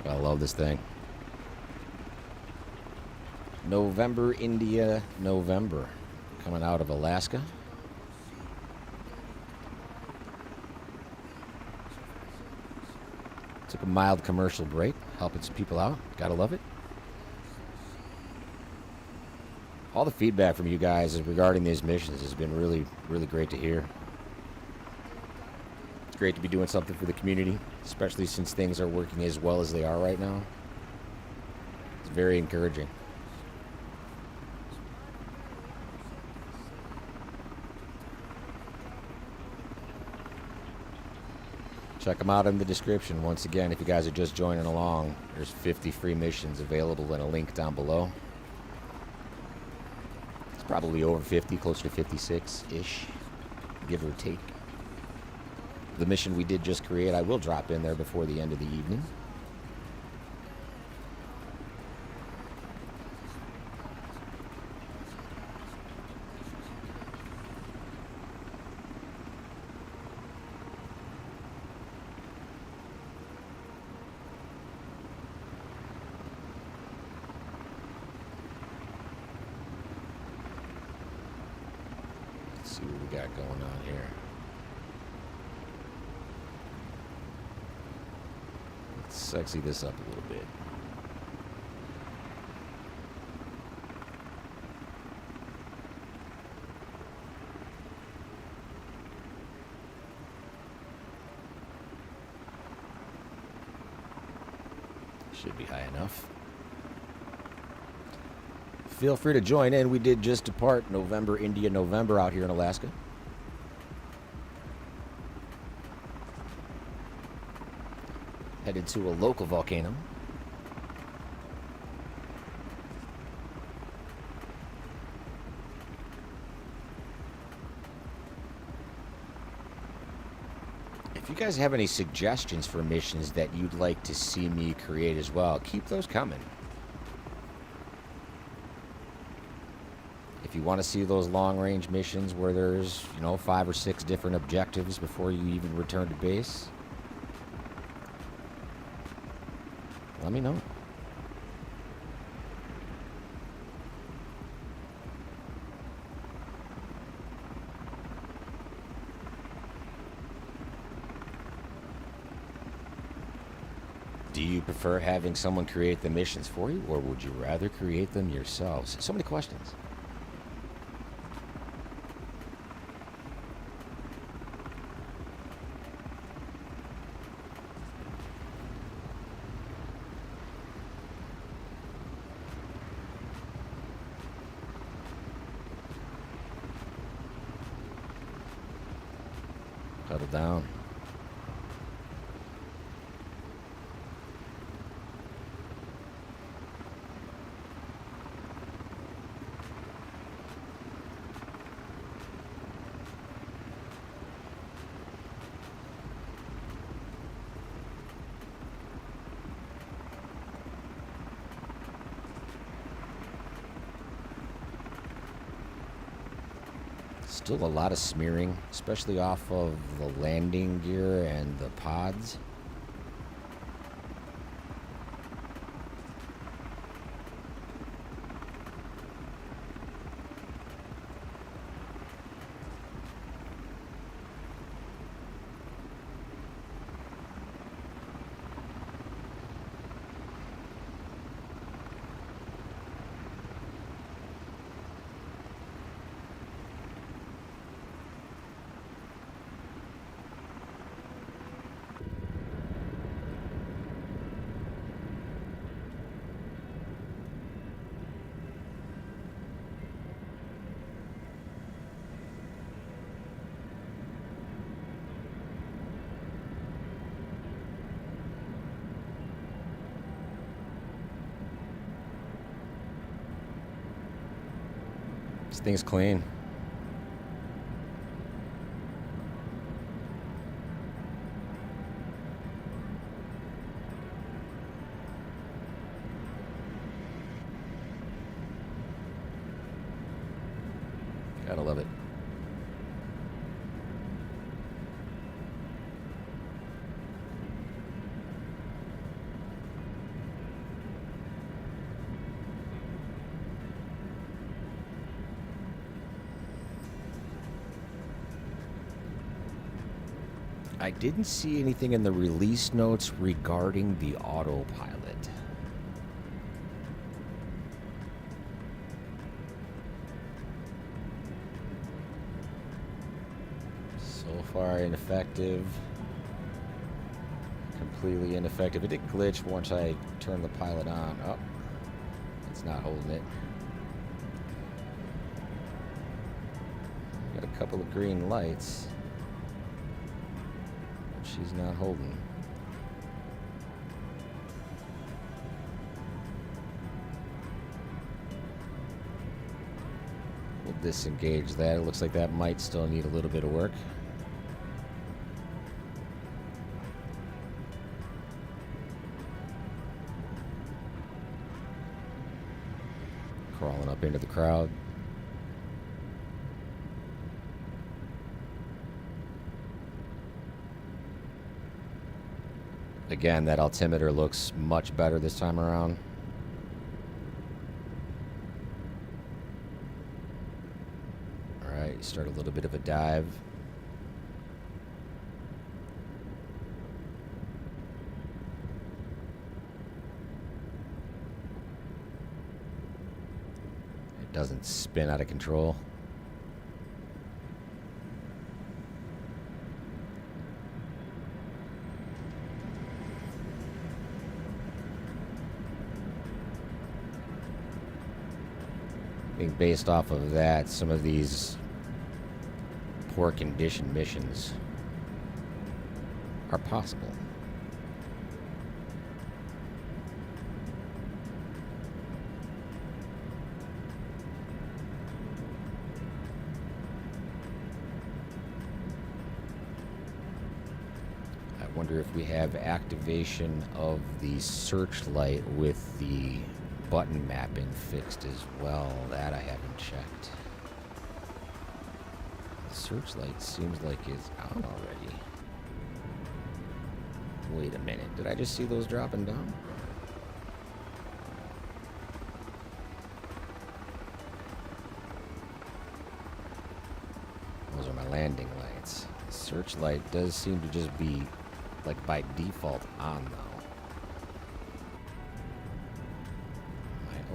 I love this thing. November, India, November. Coming out of Alaska. Took a mild commercial break, helping some people out. Gotta love it. All the feedback from you guys regarding these missions has been really, really great to hear. It's great to be doing something for the community, especially since things are working as well as they are right now. It's very encouraging. Check them out in the description. Once again, if you guys are just joining along, there's 50 free missions available in a link down below. It's probably over 50, closer to 56-ish, give or take. The mission we did just create, I will drop in there before the end of the evening. we got going on here? Let's sexy this up a little bit. Should be high enough. Feel free to join in. We did just depart November, India, November out here in Alaska. Headed to a local volcano. If you guys have any suggestions for missions that you'd like to see me create as well, keep those coming. If you want to see those long-range missions where there's, 5 or 6 different objectives before you even return to base, let me know. Do you prefer having someone create the missions for you, or would you rather create them yourselves? So many questions. Huddle down. Still a lot of smearing, especially off of the landing gear and the pods. This thing's clean. Gotta love it. I didn't see anything in the release notes regarding the autopilot. So far ineffective. Completely ineffective. It did glitch once I turned the pilot on. Oh, it's not holding it. Got a couple of green lights. She's not holding. We'll disengage that. It looks like that might still need a little bit of work. Crawling up into the crowd. Again, that altimeter looks much better this time around. Alright, Start a little bit of a dive. It doesn't spin out of control. I think based off of that, some of these poor condition missions are possible. I wonder if we have activation of the searchlight with the button mapping fixed as well. That I haven't checked. The searchlight seems like it's on already. Wait a minute. Did I just see those dropping down? Those are my landing lights. The searchlight does seem to just be, like, by default on, though.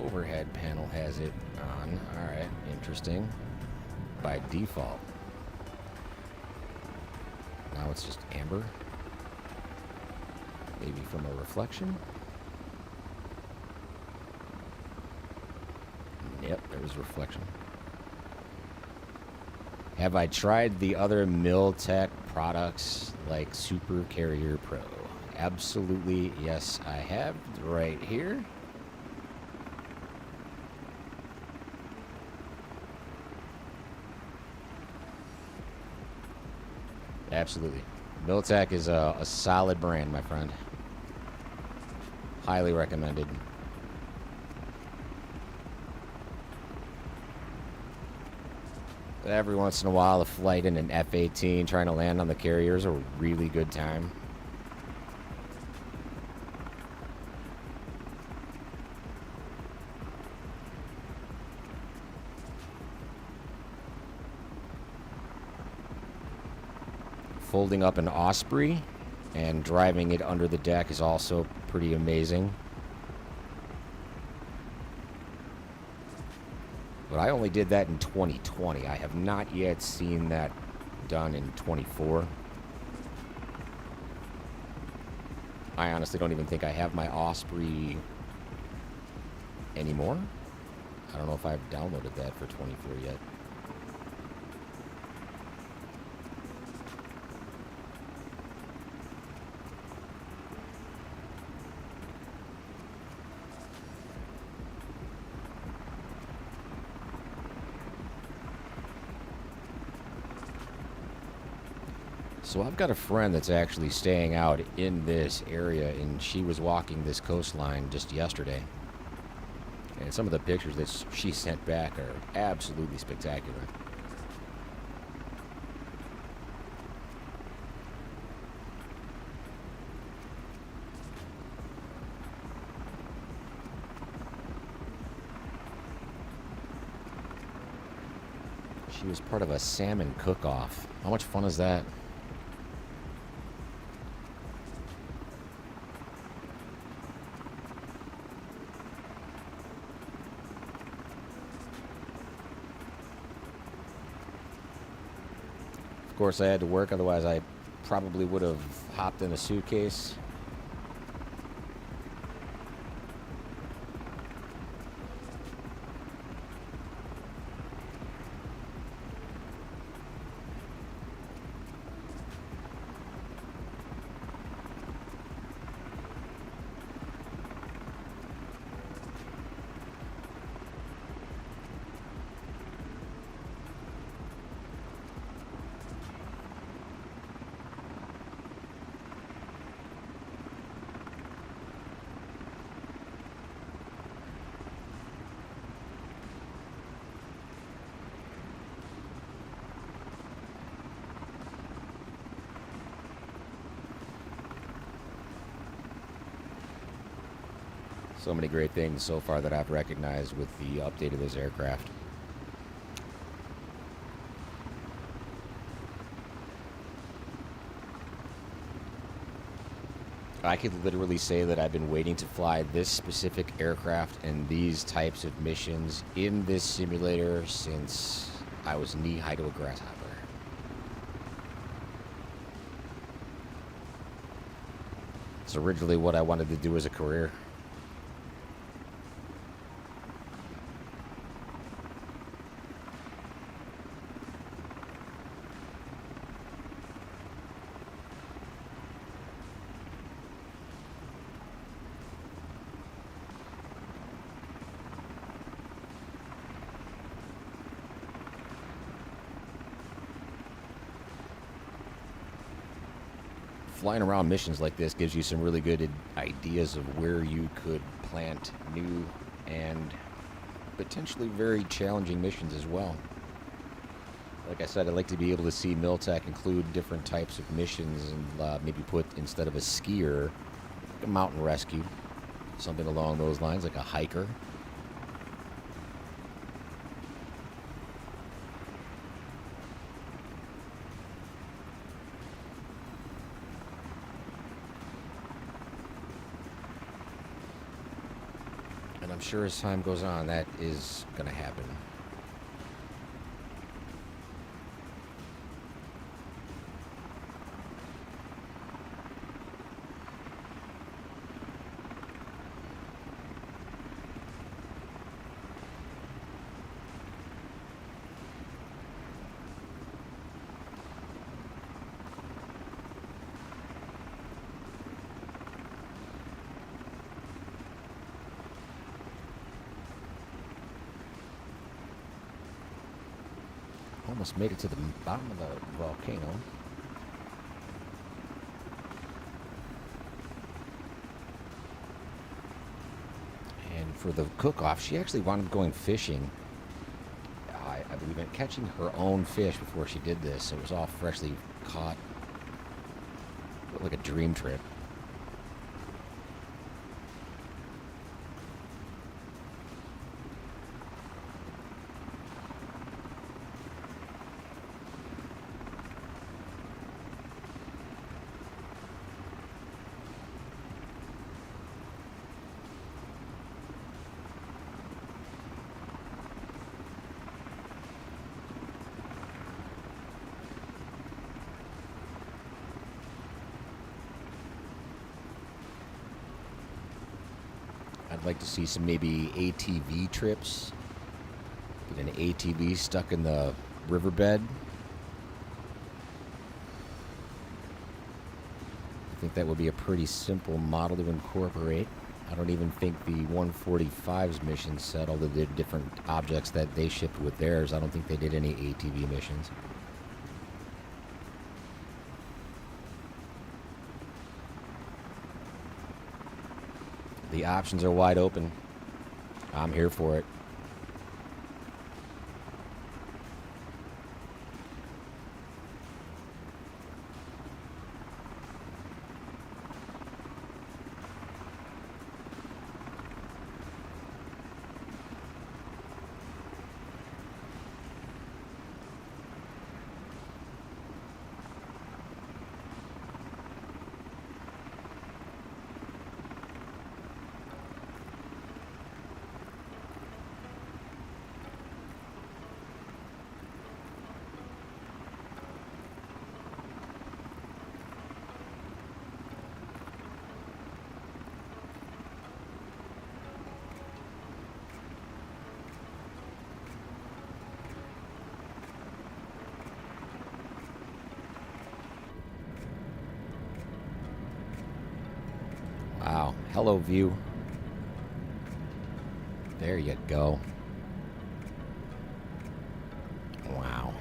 Overhead panel has it on. Alright, interesting. By default. Now it's just amber. Maybe from a reflection? Yep, there's reflection. Have I tried the other Miltech products like Super Carrier Pro? Absolutely, yes, I have. Right here. Absolutely. Miltech is a solid brand, my friend. Highly recommended. Every once in a while, a flight in an F-18 trying to land on the carrier is a really good time. Folding up an Osprey and driving it under the deck is also pretty amazing. But I only did that in 2020. I have not yet seen that done in 24. I honestly don't even think I have my Osprey anymore. I don't know if I've downloaded that for 24 yet. So I've got a friend that's actually staying out in this area, and she was walking this coastline just yesterday. And some of the pictures that she sent back are absolutely spectacular. She was part of a salmon cook-off. How much fun is that? Of course, I had to work, otherwise I probably would have hopped in a suitcase. So many great things so far that I've recognized with the update of this aircraft. I could literally say that I've been waiting to fly this specific aircraft and these types of missions in this simulator since I was knee-high to a grasshopper. It's originally what I wanted to do as a career. Flying around missions like this gives you some really good ideas of where you could plant new and potentially very challenging missions as well. Like I said, I'd like to be able to see Miltech include different types of missions and maybe put, instead of a skier, a mountain rescue, something along those lines, like a hiker. And I'm sure as time goes on, that is going to happen. Almost made it to the bottom of the volcano. And for the cook-off, she actually wound up going fishing. I believe in catching her own fish before she did this. It was all freshly caught. Looked like a dream trip. I'd like to see some maybe ATV trips. Get an ATV stuck in the riverbed. I think that would be a pretty simple model to incorporate. I don't even think the 145's mission set, although they did different objects that they shipped with theirs. I don't think they did any ATV missions. The options are wide open. I'm here for it. Wow. Hello, view. There you go. Wow.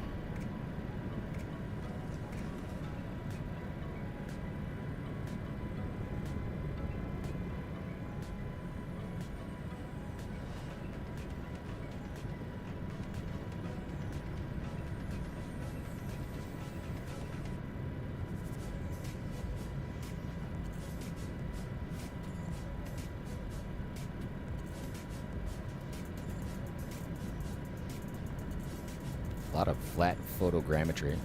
A lot of flat photogrammetry.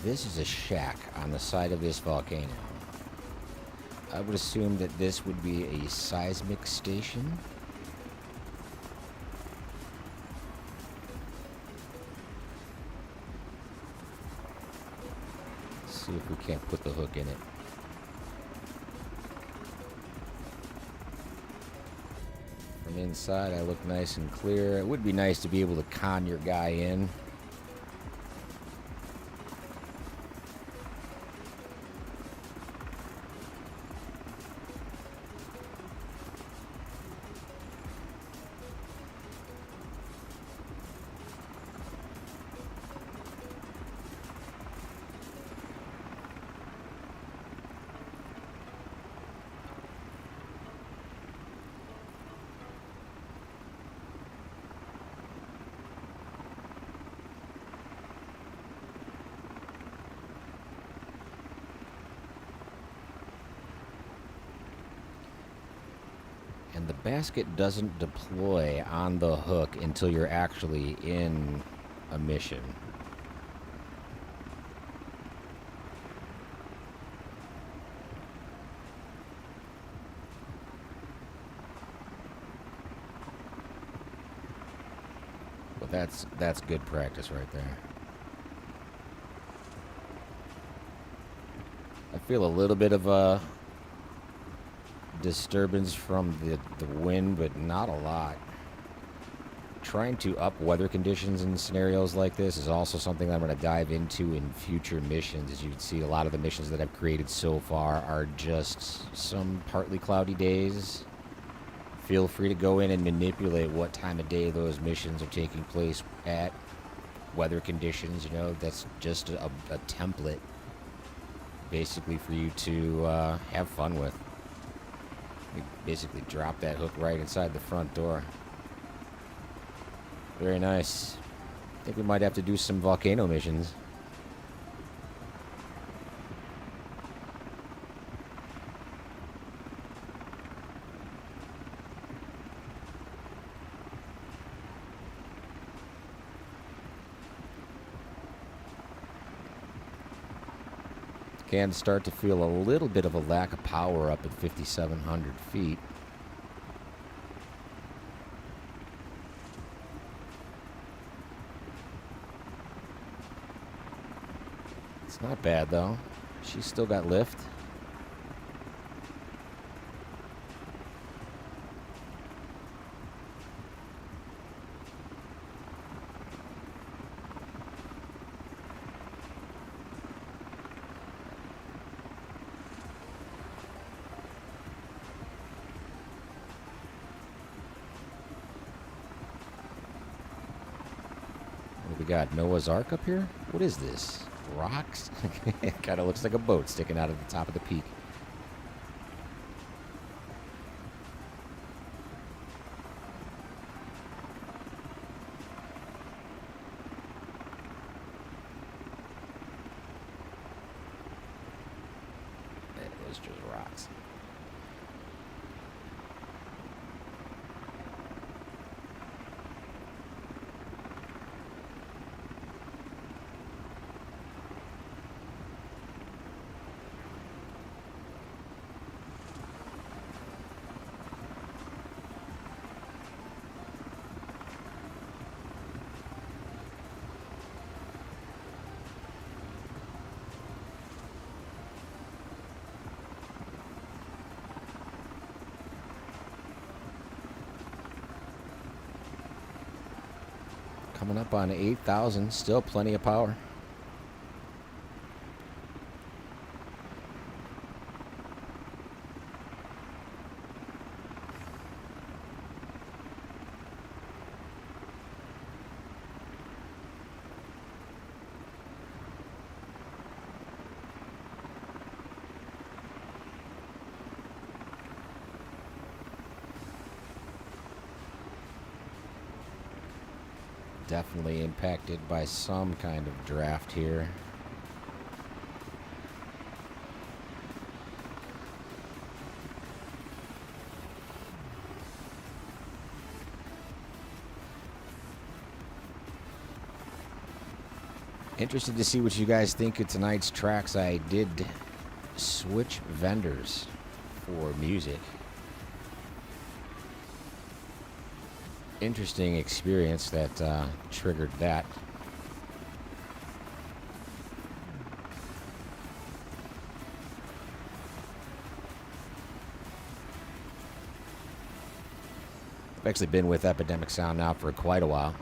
This is a shack on the side of this volcano. I would assume that this would be a seismic station. Let's see if we can't put the hook in it. From inside, I look nice and clear. It would be nice to be able to con your guy in. And the basket doesn't deploy on the hook until you're actually in a mission. But that's good practice right there. I feel a little bit of a disturbance from the wind, but not a lot. Trying to up weather conditions in scenarios like this is also something that I'm going to dive into in future missions. As you can see, a lot of the missions that I've created so far are just some partly cloudy days. Feel free to go in and manipulate what time of day those missions are taking place at. Weather conditions, you know, that's just a template basically for you to have fun with. We basically drop that hook right inside the front door. Very nice. I think we might have to do some volcano missions. Can start to feel a little bit of a lack of power up at 5,700 feet. It's not bad though. She's still got lift. We got Noah's Ark up here? What is this? Rocks? It kind of looks like a boat sticking out of the top of the peak. It was just rocks. Coming up on 8,000, still plenty of power. Definitely impacted by some kind of draft here. Interested to see what you guys think of tonight's tracks. I did switch vendors for music. Interesting experience that triggered that. I've actually been with Epidemic Sound now for quite a while.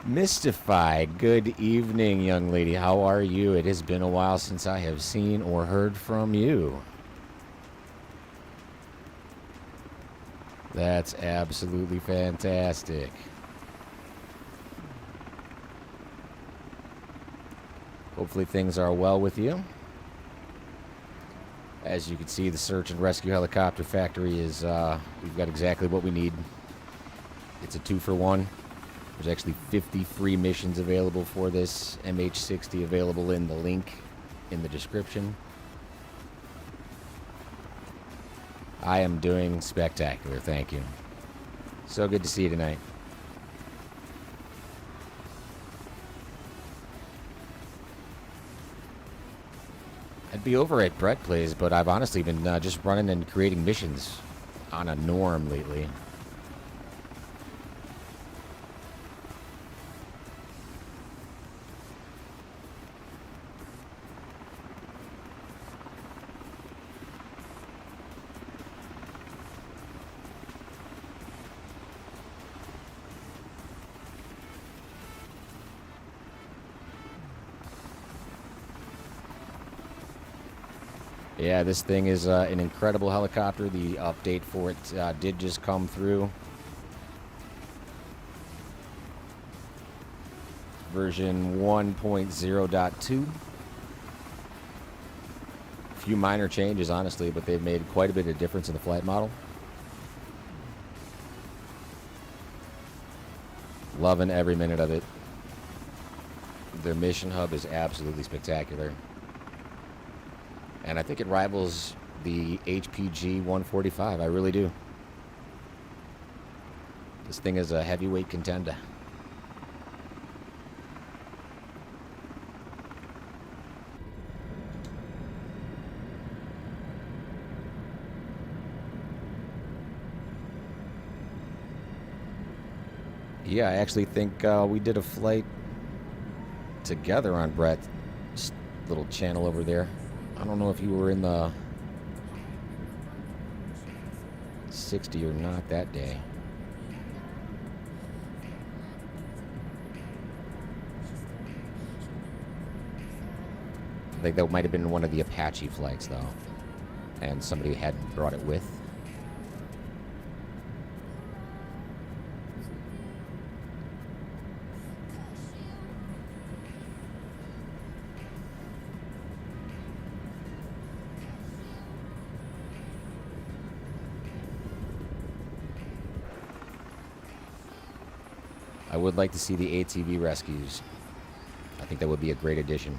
Mystified, good evening, young lady. How are you? It has been a while since I have seen or heard from you. That's absolutely fantastic. Hopefully things are well with you. As you can see, the search and rescue helicopter factory is, we've got exactly what we need. It's a 2-for-1. There's actually 50 free missions available for this MH60 available in the link in the description. I am doing spectacular, thank you. So good to see you tonight. I'd be over at Brett Plays, but I've honestly been just running and creating missions on a norm lately. Yeah, this thing is an incredible helicopter. The update for it did just come through. Version 1.0.2. A few minor changes, honestly, but they've made quite a bit of difference in the flight model. Loving every minute of it. Their mission hub is absolutely spectacular. And I think it rivals the HPG 145. I really do. This thing is a heavyweight contender. Yeah, I actually think we did a flight together on Brett's little channel over there. I don't know if you were in the 60 or not that day. I think that might have been one of the Apache flights, though. And somebody had brought it with. I would like to see the ATV rescues. I think that would be a great addition.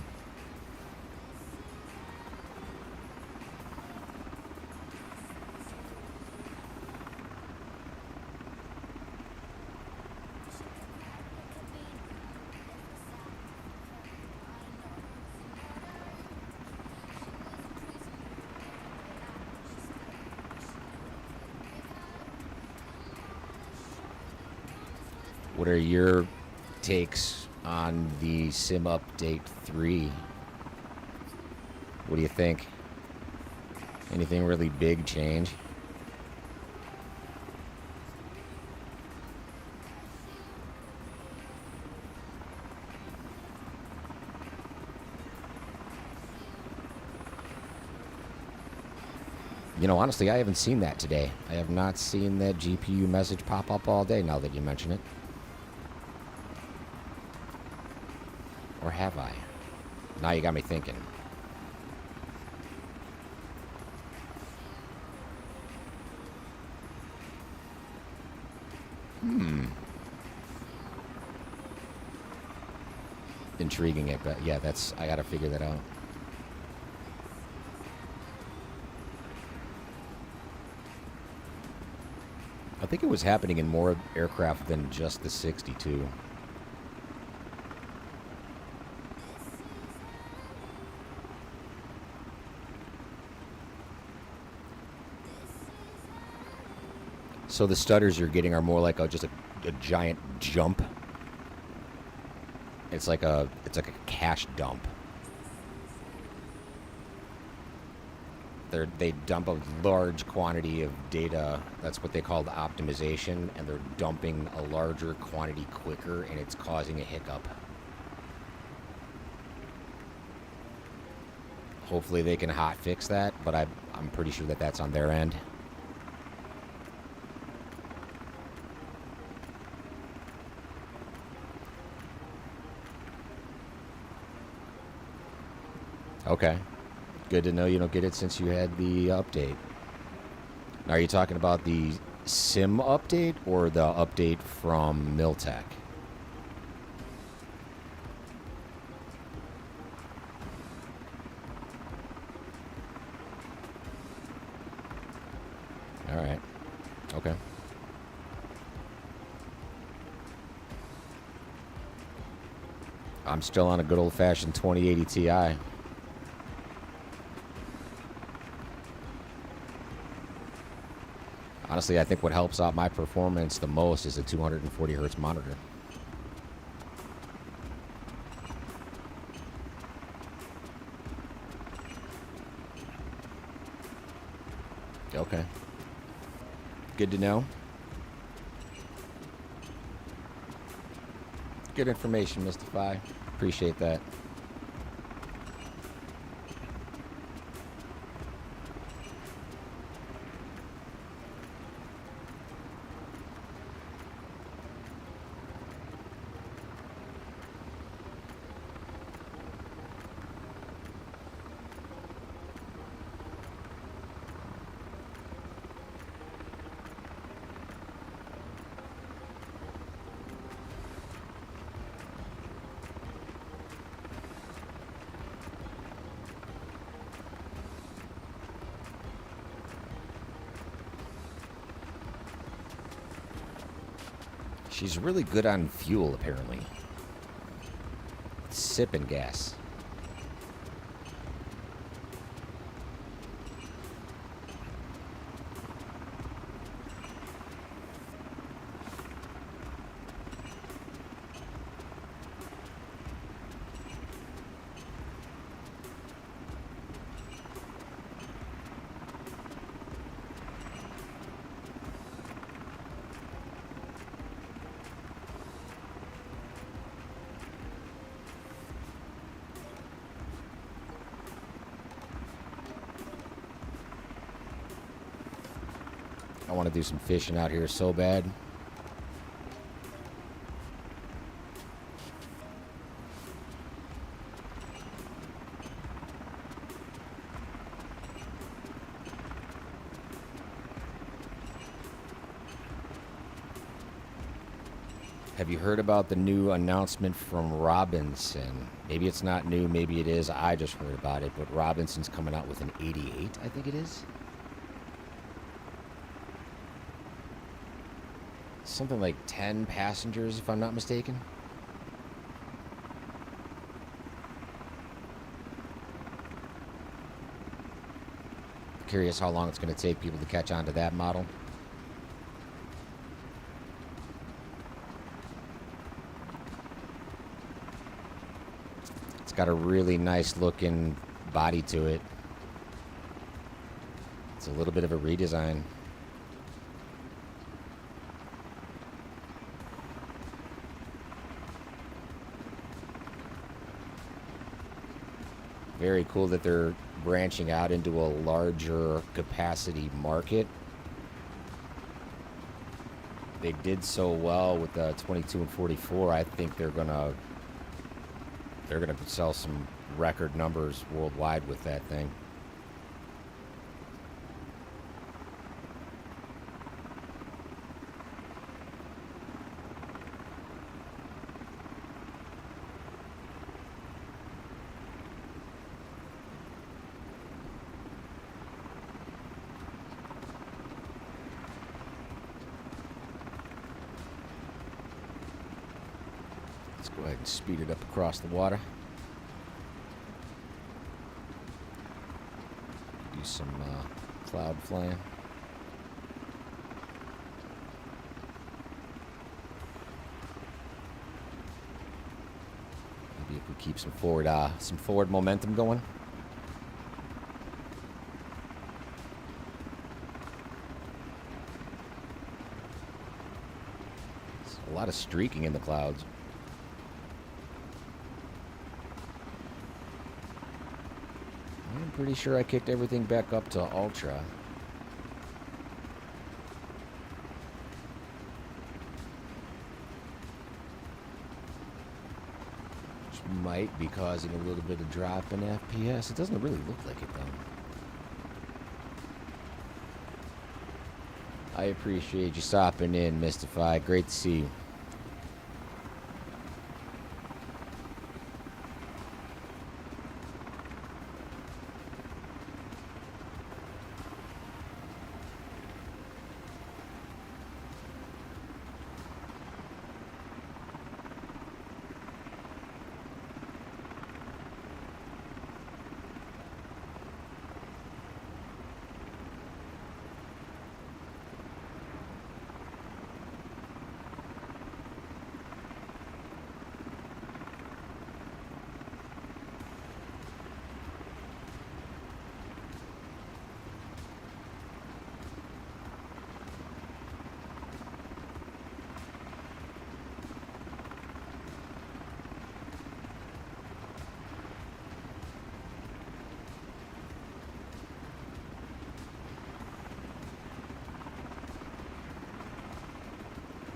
What are your takes on the Sim Update 3? What do you think? Anything really big change? You know, honestly, I haven't seen that today. I have not seen that GPU message pop up all day now that you mention it. Or have I? Now you got me thinking. Intriguing, but yeah, I gotta figure that out. I think it was happening in more aircraft than just the 62. So the stutters you're getting are more like just a giant jump. It's like a cache dump. They dump a large quantity of data. That's what they call the optimization, and they're dumping a larger quantity quicker, and it's causing a hiccup. Hopefully they can hot fix that, but I'm pretty sure that that's on their end. Okay. Good to know you don't get it since you had the update. Now, are you talking about the SIM update or the update from Miltech? All right. Okay. I'm still on a good old-fashioned 2080 Ti. Honestly, I think what helps out my performance the most is a 240 hertz monitor. Okay. Good to know. Good information, Mr. Fi. Appreciate that. She's really good on fuel, apparently. Sipping gas. I want to do some fishing out here so bad. Have you heard about the new announcement from Robinson? Maybe it's not new, maybe it is. I just heard about it, but Robinson's coming out with an 88, I think it is. Something like 10 passengers, if I'm not mistaken. Curious how long it's going to take people to catch on to that model. It's got a really nice looking body to it. It's a little bit of a redesign. Very cool that they're branching out into a larger capacity market. They did so well with the 22 and 44. I think they're gonna sell some record numbers worldwide with that thing. Go ahead and speed it up across the water. Do some cloud flying. We keep some forward momentum going. There's a lot of streaking in the clouds. I'm pretty sure I kicked everything back up to Ultra. Might be causing a little bit of drop in FPS. It doesn't really look like it though. I appreciate you stopping in, Mystify. Great to see you.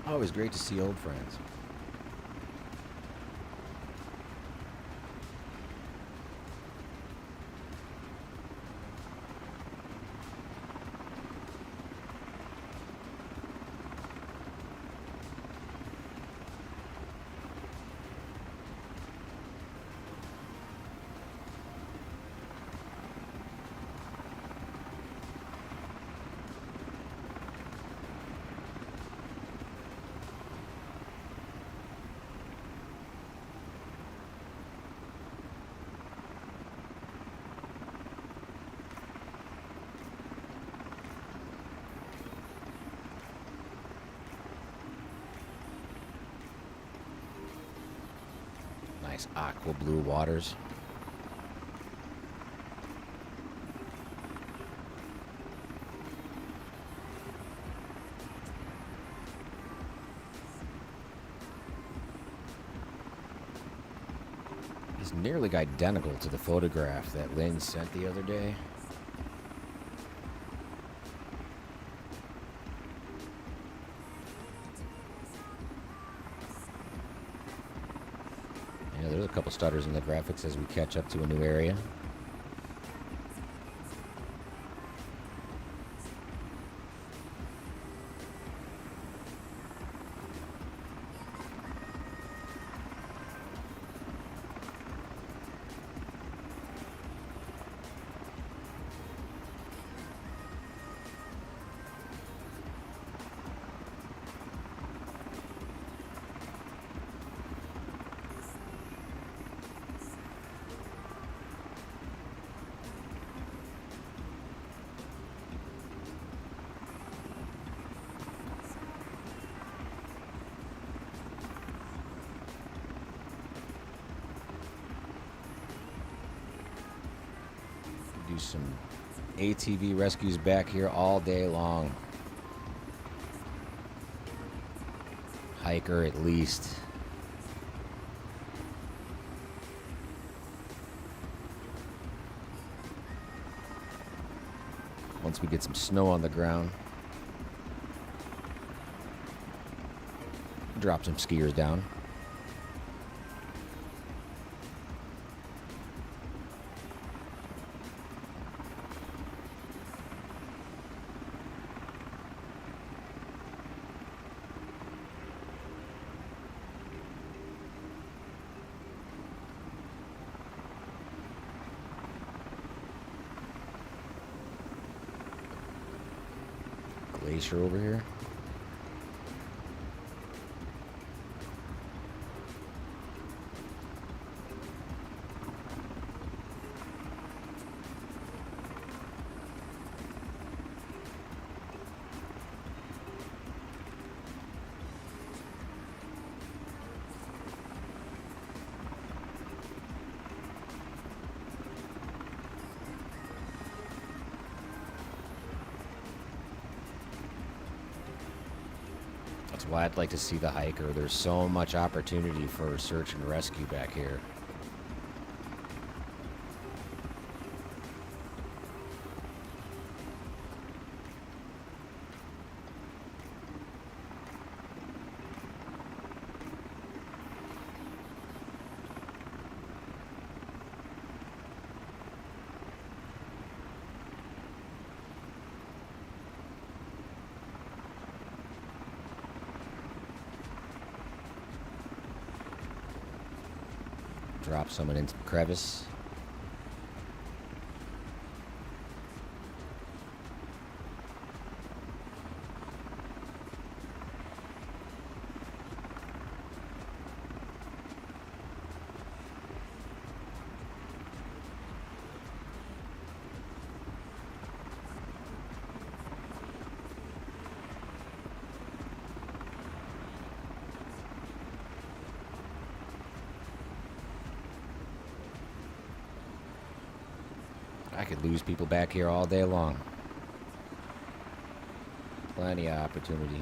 Always great to see old friends. Nice aqua blue waters. It's nearly identical to the photograph that Lynn sent the other day. There's a couple stutters in the graphics as we catch up to a new area. Do some ATV rescues back here all day long. Hiker at least. Once we get some snow on the ground. Drop some skiers down. Glacier over here. That's why I'd like to see the hiker. There's so much opportunity for search and rescue back here. Drop someone into the crevice. I could lose people back here all day long. Plenty of opportunity.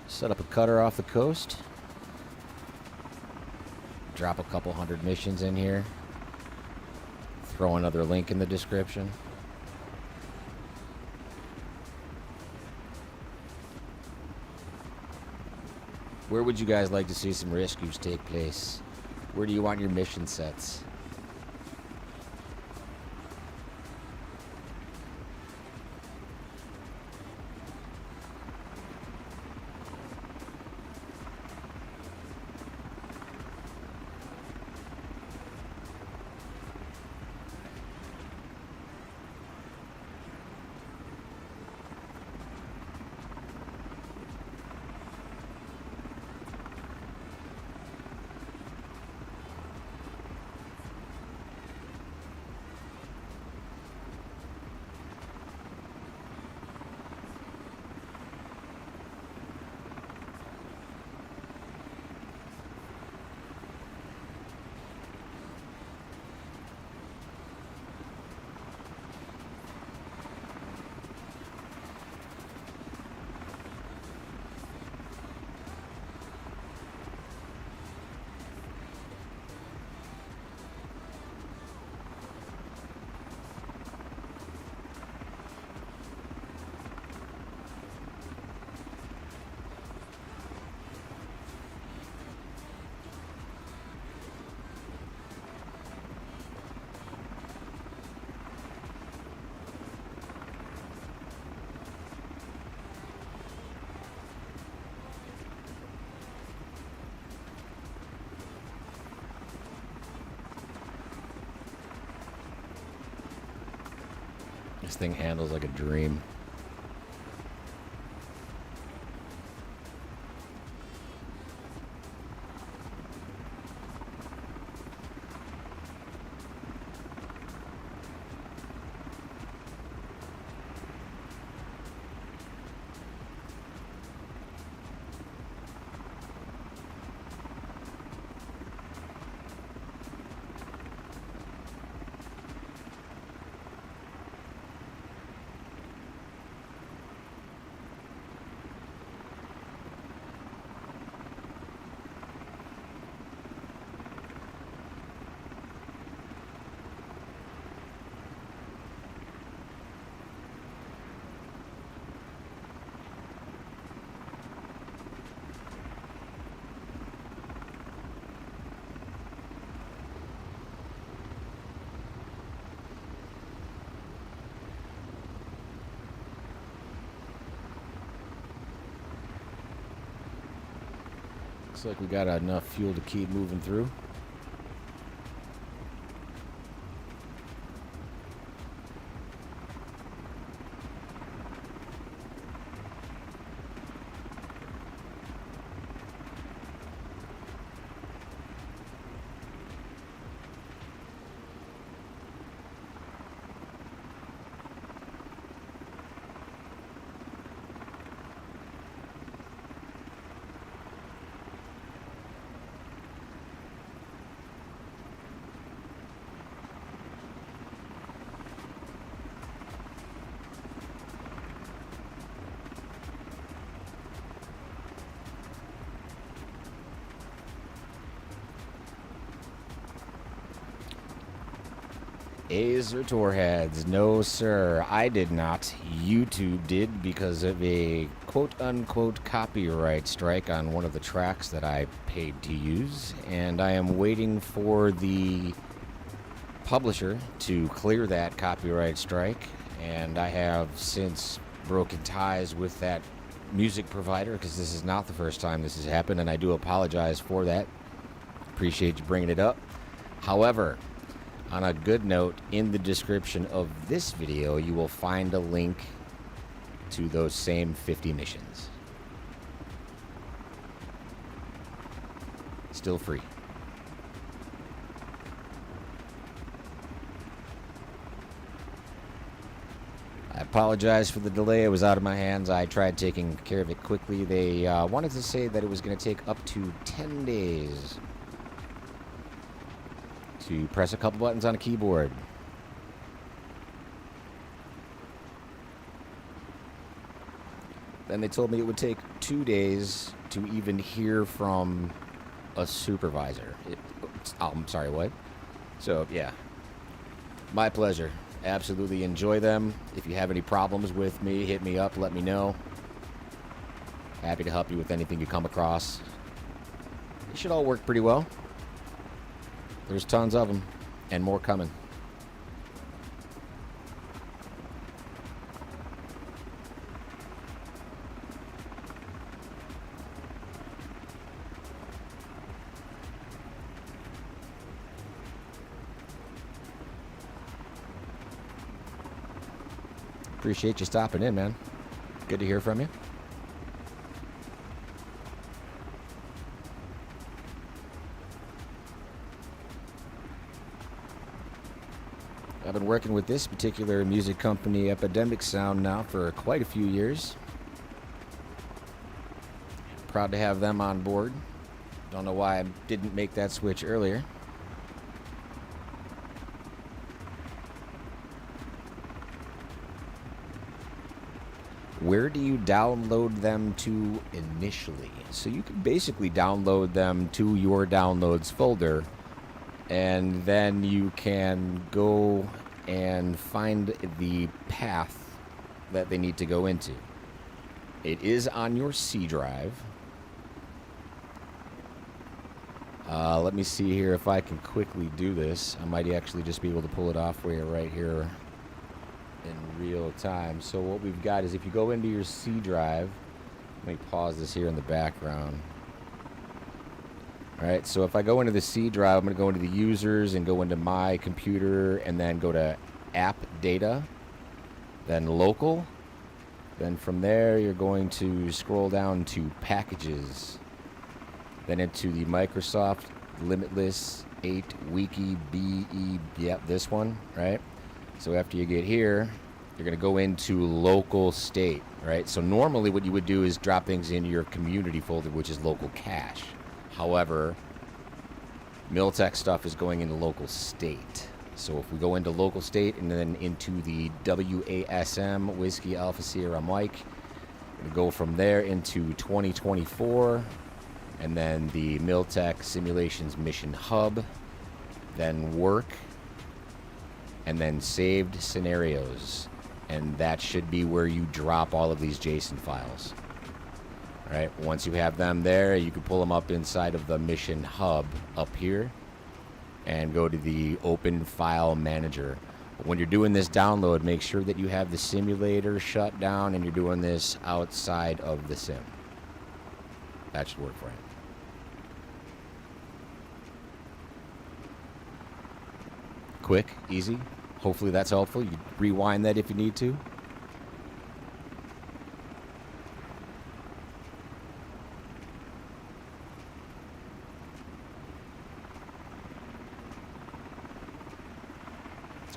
Set up a cutter off the coast. Drop a couple hundred missions in here. Throw another link in the description. Where would you guys like to see some rescues take place? Where do you want your mission sets? This thing handles like a dream. Looks like we got enough fuel to keep moving through. A's or Torheads? No, sir. I did not. YouTube did because of a quote-unquote copyright strike on one of the tracks that I paid to use, and I am waiting for the publisher to clear that copyright strike, and I have since broken ties with that music provider because this is not the first time this has happened, and I do apologize for that. Appreciate you bringing it up. However, on a good note, in the description of this video, you will find a link to those same 50 missions. Still free. I apologize for the delay. It was out of my hands. I tried taking care of it quickly. They wanted to say that it was going to take up to 10 days to press a couple buttons on a keyboard. Then they told me it would take 2 days to even hear from a supervisor. I'm sorry, what? So, yeah. My pleasure. Absolutely enjoy them. If you have any problems with me, hit me up, let me know. Happy to help you with anything you come across. It should all work pretty well. There's tons of them, and more coming. Appreciate you stopping in, man. Good to hear from you. I've been working with this particular music company, Epidemic Sound, now for quite a few years. Proud to have them on board. Don't know why I didn't make that switch earlier. Where do you download them to initially? So you can basically download them to your downloads folder, and then you can go and find the path that they need to go into. It is on your C drive. Let me see here if I can quickly do this. I might actually just be able to pull it off for you right here in real time. So what we've got is if you go into your C drive, let me pause this here in the background. All right, so if I go into the C drive, I'm going to go into the users and go into my computer and then go to app data, then local. Then from there, you're going to scroll down to packages, then into the Microsoft Limitless 8 Wiki BE, yep, this one, right? So after you get here, you're going to go into local state, right? So normally what you would do is drop things into your community folder, which is local cache. However, Miltech stuff is going into local state. So if we go into local state and then into the WASM, Whiskey Alpha Sierra Mike, we go from there into 2024, and then the Miltech Simulations Mission Hub, then work, and then saved scenarios. And that should be where you drop all of these JSON files. Right, once you have them there, you can pull them up inside of the Mission Hub up here and go to the Open File Manager. But when you're doing this download, make sure that you have the simulator shut down and you're doing this outside of the sim. That should work for you. Quick, easy. Hopefully that's helpful. You can rewind that if you need to.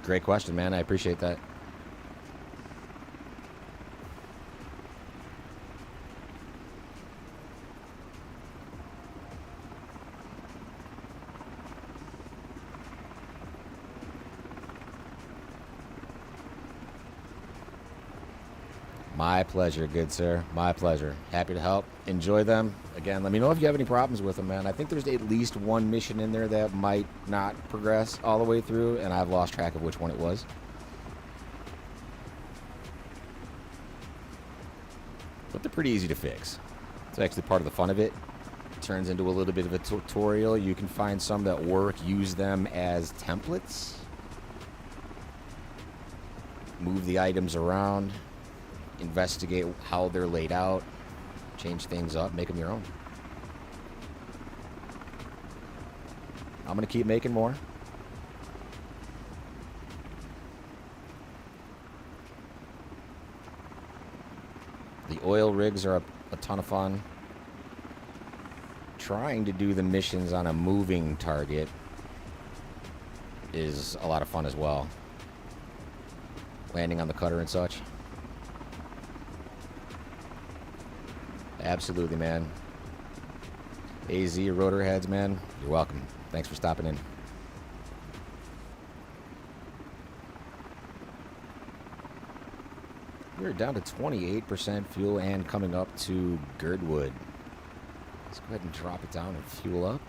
Great question, man. I appreciate that. My pleasure, good sir. My pleasure. Happy to help. Enjoy them. Again, let me know if you have any problems with them, man. I think there's at least one mission in there that might not progress all the way through, and I've lost track of which one it was. But they're pretty easy to fix. It's actually part of the fun of it. It turns into a little bit of a tutorial. You can find some that work, use them as templates. Move the items around, investigate how they're laid out, change things up, make them your own. I'm going to keep making more. The oil rigs are a ton of fun. Trying to do the missions on a moving target is a lot of fun as well. Landing on the cutter and such. Absolutely, man. AZ rotor heads, man. You're welcome. Thanks for stopping in. We're down to 28% fuel and coming up to Girdwood. Let's go ahead and drop it down and fuel up.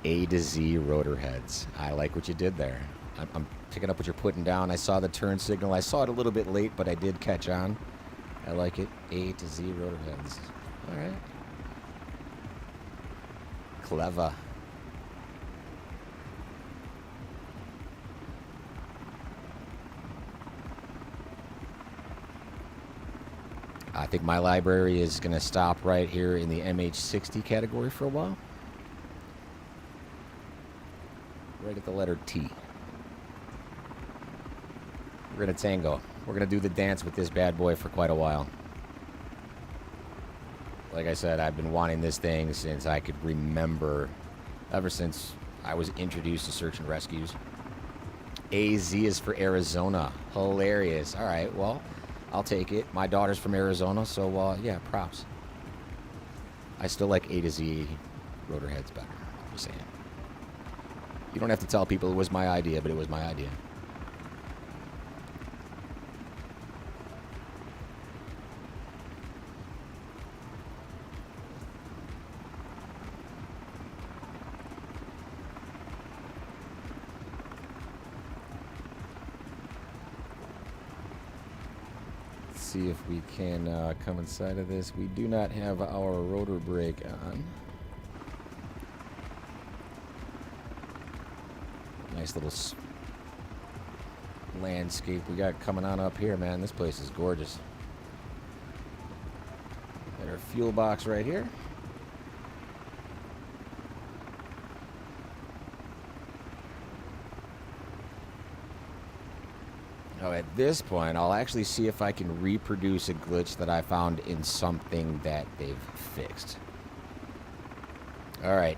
A to Z rotor heads. I like what you did there. I'm picking up what you're putting down. I saw the turn signal. I saw it a little bit late, but I did catch on. I like it. A to Z rotor heads. All right. Clever. I think my library is going to stop right here in the MH60 category for a while. Right at the letter T. We're going to tango. We're going to do the dance with this bad boy for quite a while. Like I said, I've been wanting this thing since I could remember, ever since I was introduced to search and rescues. AZ is for Arizona. Hilarious. All right, well, I'll take it. My daughter's from Arizona, so yeah, props. I still like A to Z rotor heads better. I'm just saying. You don't have to tell people it was my idea, but it was my idea. Let's see if we can come inside of this. We do not have our rotor brake on. Nice little landscape we got coming on up here, man. This place is gorgeous. Got our fuel box right here. Now at this point, I'll actually see if I can reproduce a glitch that I found in something that they've fixed. All right,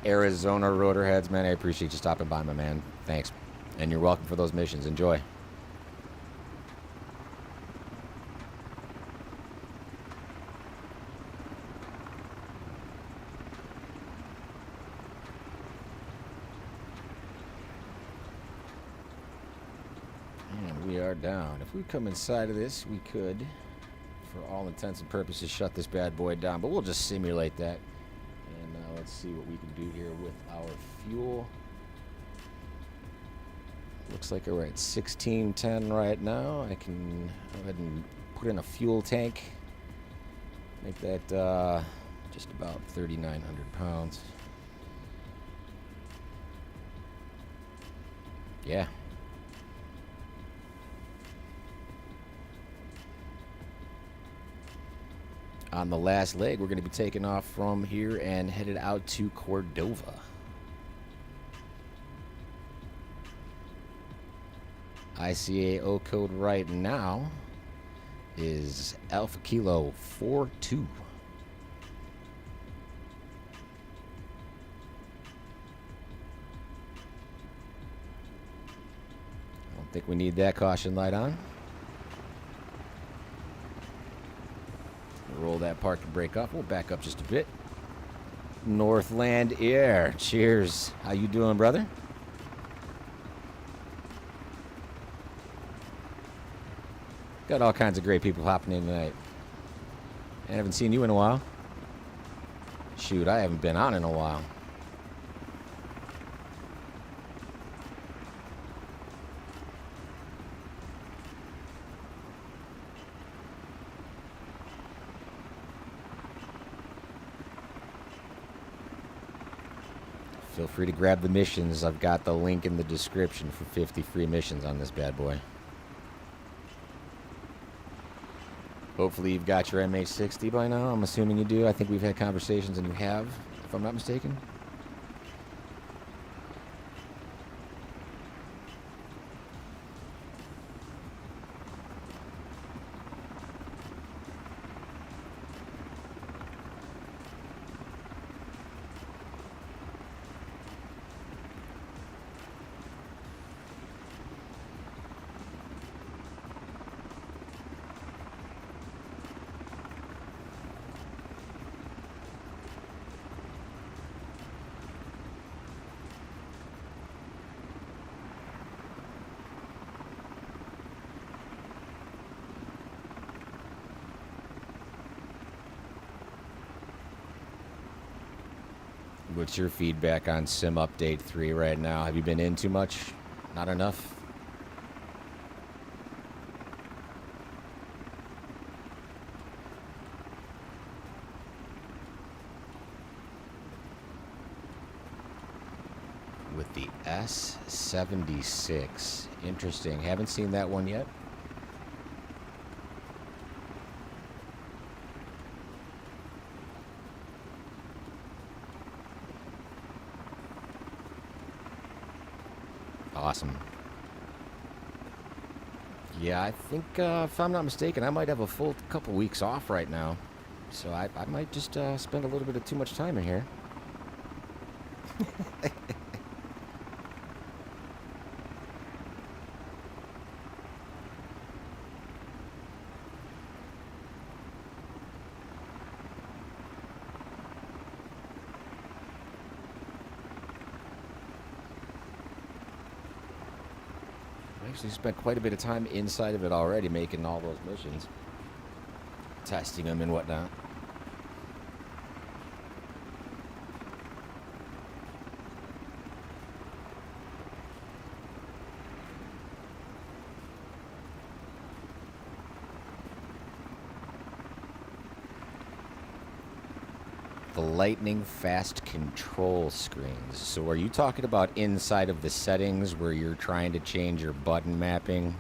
Arizona rotor heads, man. I appreciate you stopping by, my man. Thanks. And you're welcome for those missions. Enjoy. And we are down. If we come inside of this, we could, for all intents and purposes, shut this bad boy down. But we'll just simulate that. Let's see what we can do here with our fuel. Looks like we're at 1610 right now. I can go ahead and put in a fuel tank. Make that just about 3,900 pounds. Yeah. On the last leg, we're going to be taking off from here and headed out to Cordova. ICAO code right now is Alpha Kilo 42. I think we need that caution light on. Roll that parking brake off. We'll back up just a bit. Northland Air. Cheers. How you doing, brother? Got all kinds of great people hopping in tonight. I haven't seen you in a while. Shoot, I haven't been on in a while. Feel free to grab the missions. I've got the link in the description for 50 free missions on this bad boy. Hopefully you've got your MH60 by now. I'm assuming you do. I think we've had conversations and you have, if I'm not mistaken. What's your feedback on Sim Update 3 right now? Have you been in too much? Not enough? With the S76. Interesting. Haven't seen that one yet. Awesome. Yeah, I think, if I'm not mistaken, I might have a full couple weeks off right now. So I might just spend a little bit of too much time in here. Actually spent quite a bit of time inside of it already, making all those missions, testing them and whatnot. The lightning fast control screens. So are you talking about inside of the settings where you're trying to change your button mapping?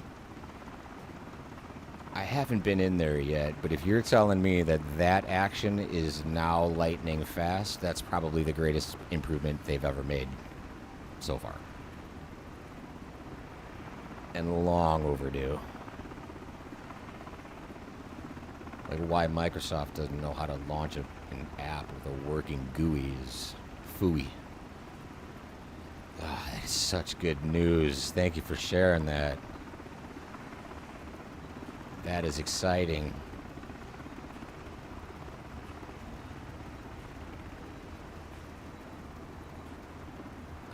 I haven't been in there yet, but if you're telling me that that action is now lightning fast, that's probably the greatest improvement they've ever made so far. And long overdue. Like why Microsoft doesn't know how to launch an app with a working GUI is phooey. Oh, that is such good news. Thank you for sharing that. That is exciting.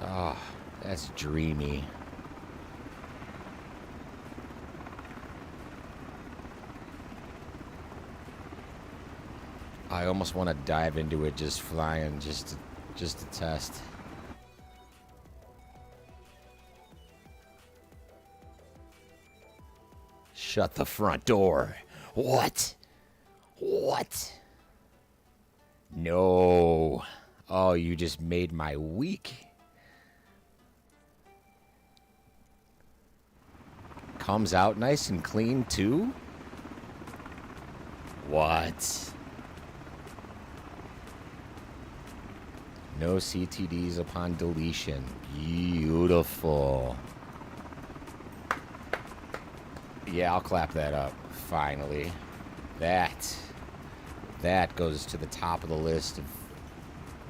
Oh, that's dreamy. I almost want to dive into it just flying, just to test. Shut the front door. What? What? No. Oh, you just made my week. Comes out nice and clean too? What? No CTDs upon deletion. Beautiful. Yeah, I'll clap that up. Finally. That goes to the top of the list of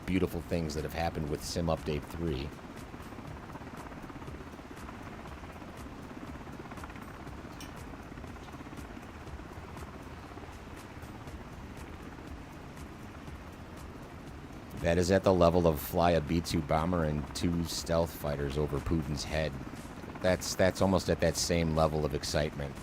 beautiful things that have happened with Sim Update 3. That is at the level of fly a B-2 bomber and 2 stealth fighters over Putin's head. That's almost at that same level of excitement.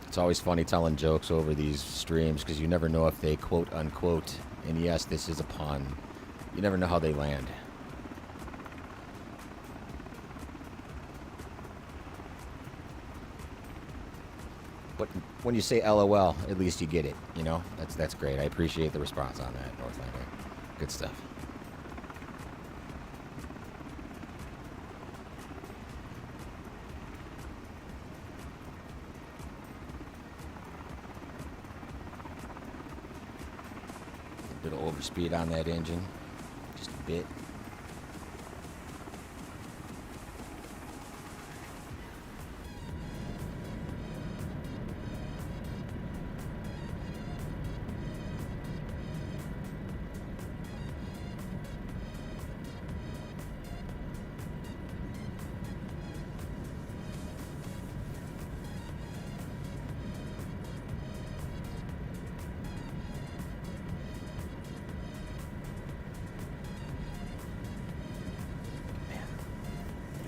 It's always funny telling jokes over these streams because you never know if they quote unquote, and yes, this is a pun. You never know how they land. But when you say LOL, at least you get it, you know? That's great. I appreciate the response on that, Northlander. Good stuff. A bit of overspeed on that engine. Just a bit.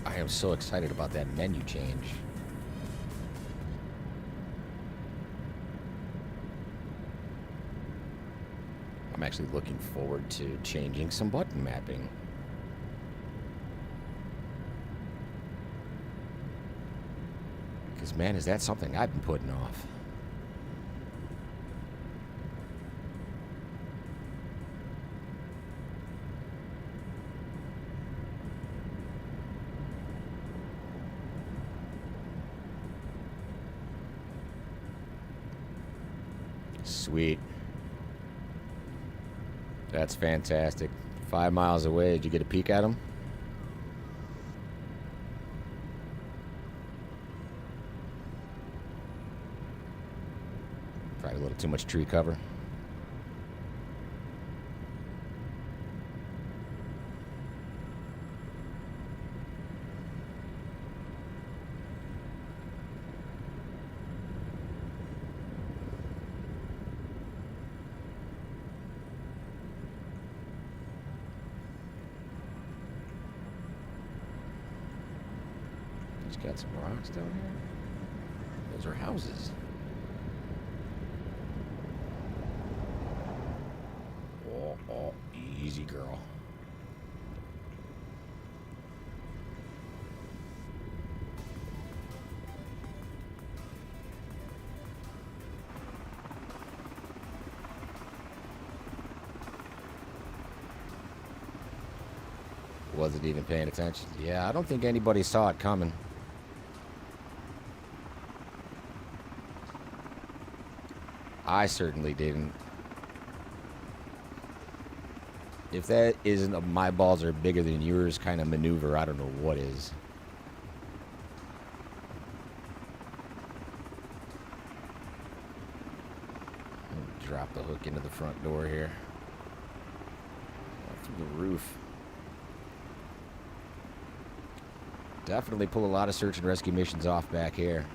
I am so excited about that menu change. I'm actually looking forward to changing some button mapping. Because, man, is that something I've been putting off. Sweet. That's fantastic. 5 miles away. Did you get a peek at them? Probably a little too much tree cover. Got some rocks down here. Those are houses. Oh, easy, girl. Wasn't even paying attention. Yeah, I don't think anybody saw it coming. I certainly didn't. If that isn't a my balls are bigger than yours kind of maneuver, I don't know what is. Drop the hook into the front door here. Through the roof. Definitely pull a lot of search and rescue missions off back here.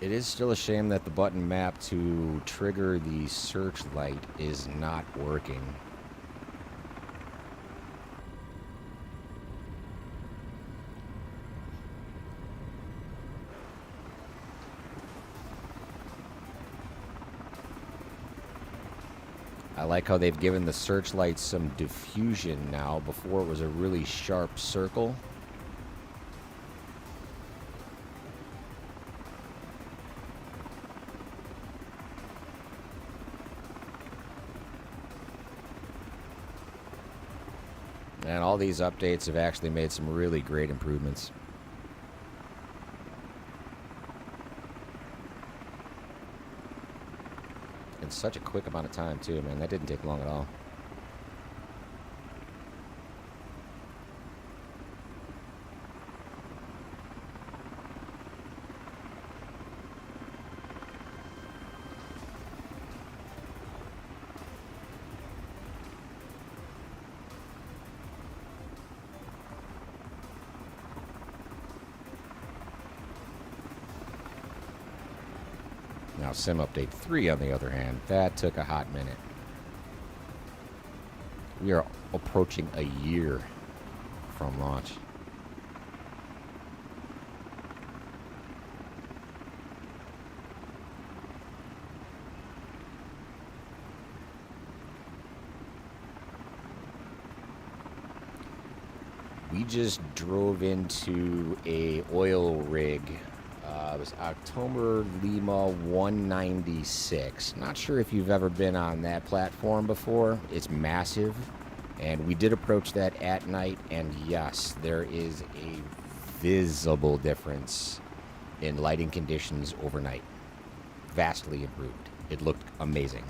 It is still a shame that the button map to trigger the searchlight is not working. I like how they've given the searchlight some diffusion now. Before it was a really sharp circle. And all these updates have actually made some really great improvements. In such a quick amount of time, too, man. That didn't take long at all. Now, Sim Update 3, on the other hand, that took a hot minute. We are approaching a year from launch. We just drove into a oil rig. It was October Lima 196. Not sure if you've ever been on that platform before. It's massive, and we did approach that at night, and yes, there is a visible difference in lighting conditions overnight. Vastly improved. It looked amazing.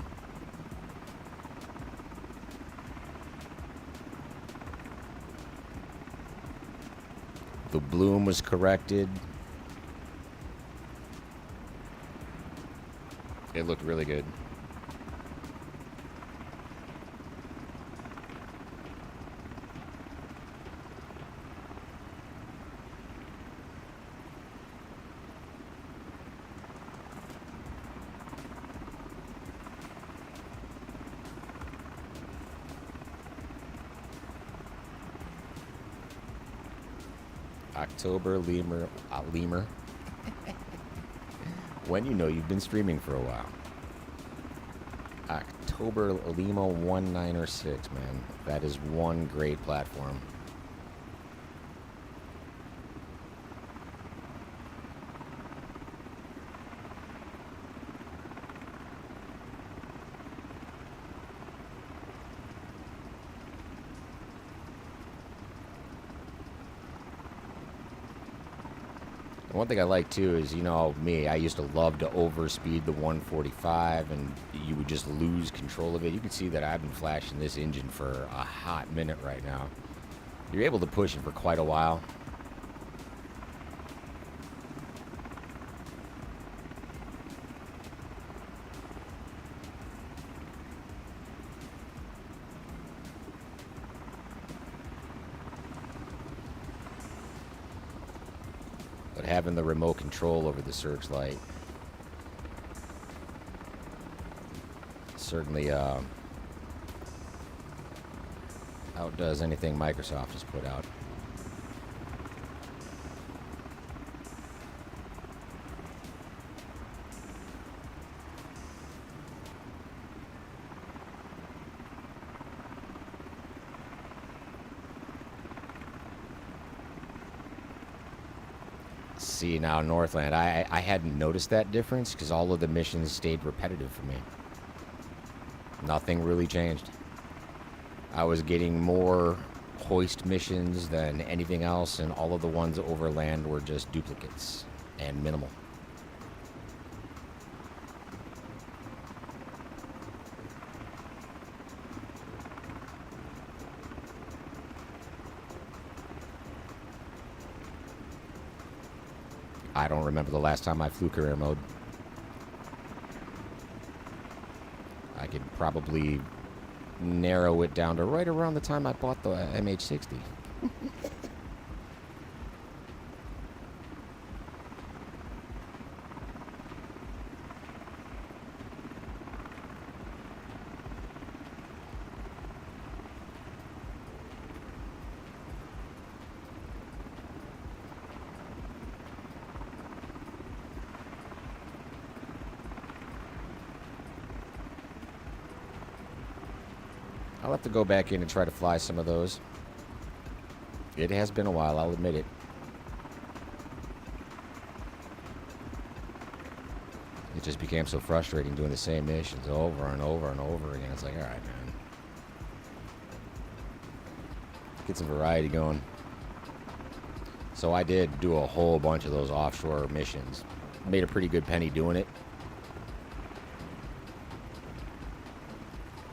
The bloom was corrected. It looked really good. October Lemur. When you know you've been streaming for a while. October Lima 196, man. That is one great platform. One thing I like too is, you know, me, I used to love to overspeed the 145 and you would just lose control of it. You can see that I've been flashing this engine for a hot minute right now. You're able to push it for quite a while. But having the remote control over the searchlight certainly outdoes anything Microsoft has put out. See, now Northland, I hadn't noticed that difference because all of the missions stayed repetitive for me. Nothing really changed. I was getting more hoist missions than anything else, and all of the ones over land were just duplicates and minimal. I don't remember the last time I flew career mode. I could probably narrow it down to right around the time I bought the MH60. I'll have to go back in and try to fly some of those. It has been a while, I'll admit it. It just became so frustrating doing the same missions over and over and over again. It's like, all right, man. Get some variety going. So I did do a whole bunch of those offshore missions. Made a pretty good penny doing it.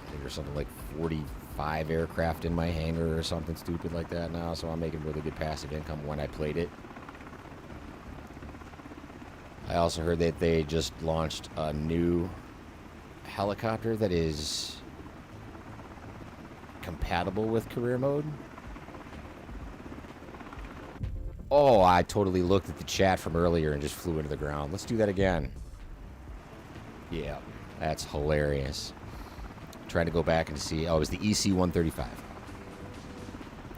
I think there's something like 45 aircraft in my hangar or something stupid like that now, so I'm making really good passive income when I played it. I also heard that they just launched a new helicopter that is compatible with career mode. Oh, I totally looked at the chat from earlier and just flew into the ground. Let's do that again. Yeah, that's hilarious. Trying to go back and see. Oh, it was the EC-135.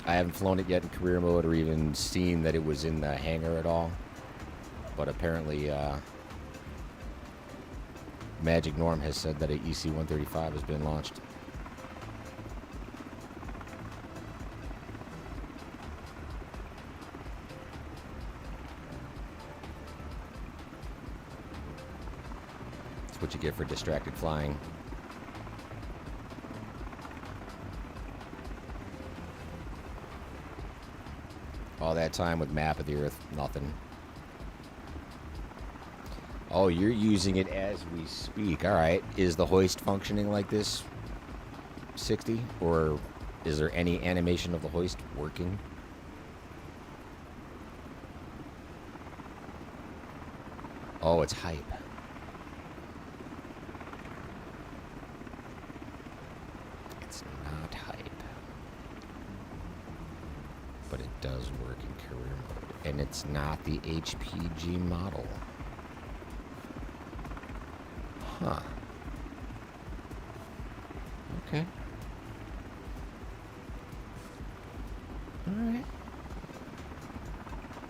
I haven't flown it yet in career mode or even seen that it was in the hangar at all. But apparently, Magic Norm has said that an EC-135 has been launched. That's what you get for distracted flying. All that time with Map of the Earth, nothing. Oh, you're using it as we speak. All right. Is the hoist functioning like this, 60? Or is there any animation of the hoist working? Oh, it's hype. It's not hype. But it does work in career mode. And it's not the HPG model. Huh. Okay. Alright.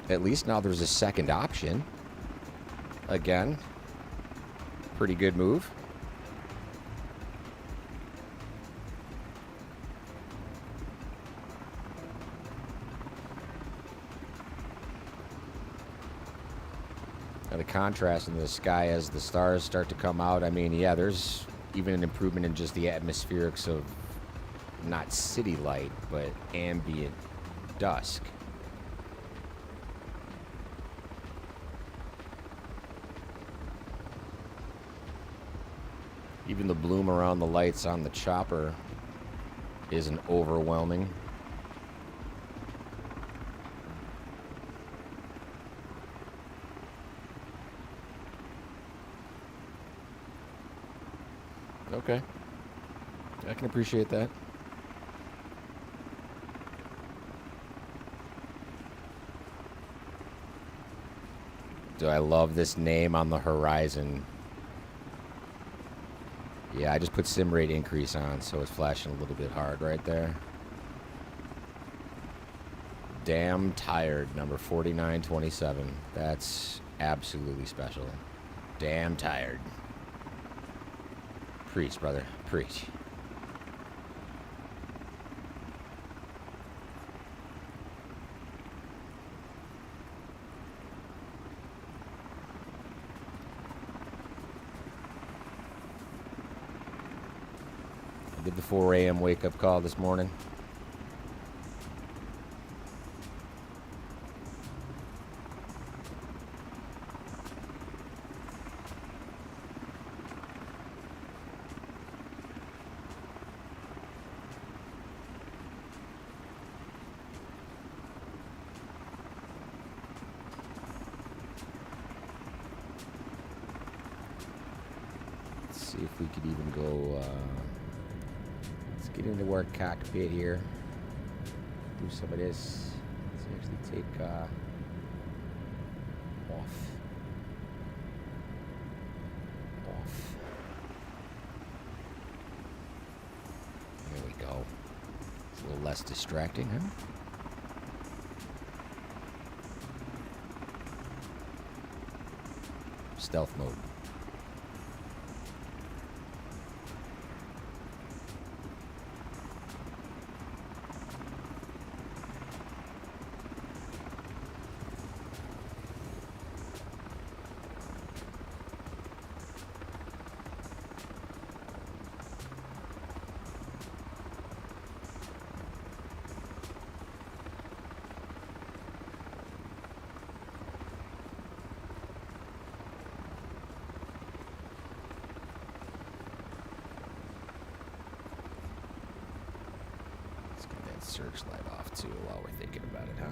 At least now there's a second option. Again. Pretty good move. Now the contrast in the sky as the stars start to come out, I mean, yeah, there's even an improvement in just the atmospherics of not city light, but ambient dusk. Even the bloom around the lights on the chopper isn't overwhelming. Okay. I can appreciate that. Do I love this name on the horizon? Yeah, I just put sim rate increase on, so it's flashing a little bit hard right there. Damn tired, number 4927. That's absolutely special. Damn tired. Preach, brother. Preach. I did the 4 a.m. wake-up call this morning. See if we could even go, let's get into our cockpit here. Do some of this. Let's actually take off. There we go. It's a little less distracting, huh? Stealth mode. searchlight off too while we're thinking about it, huh?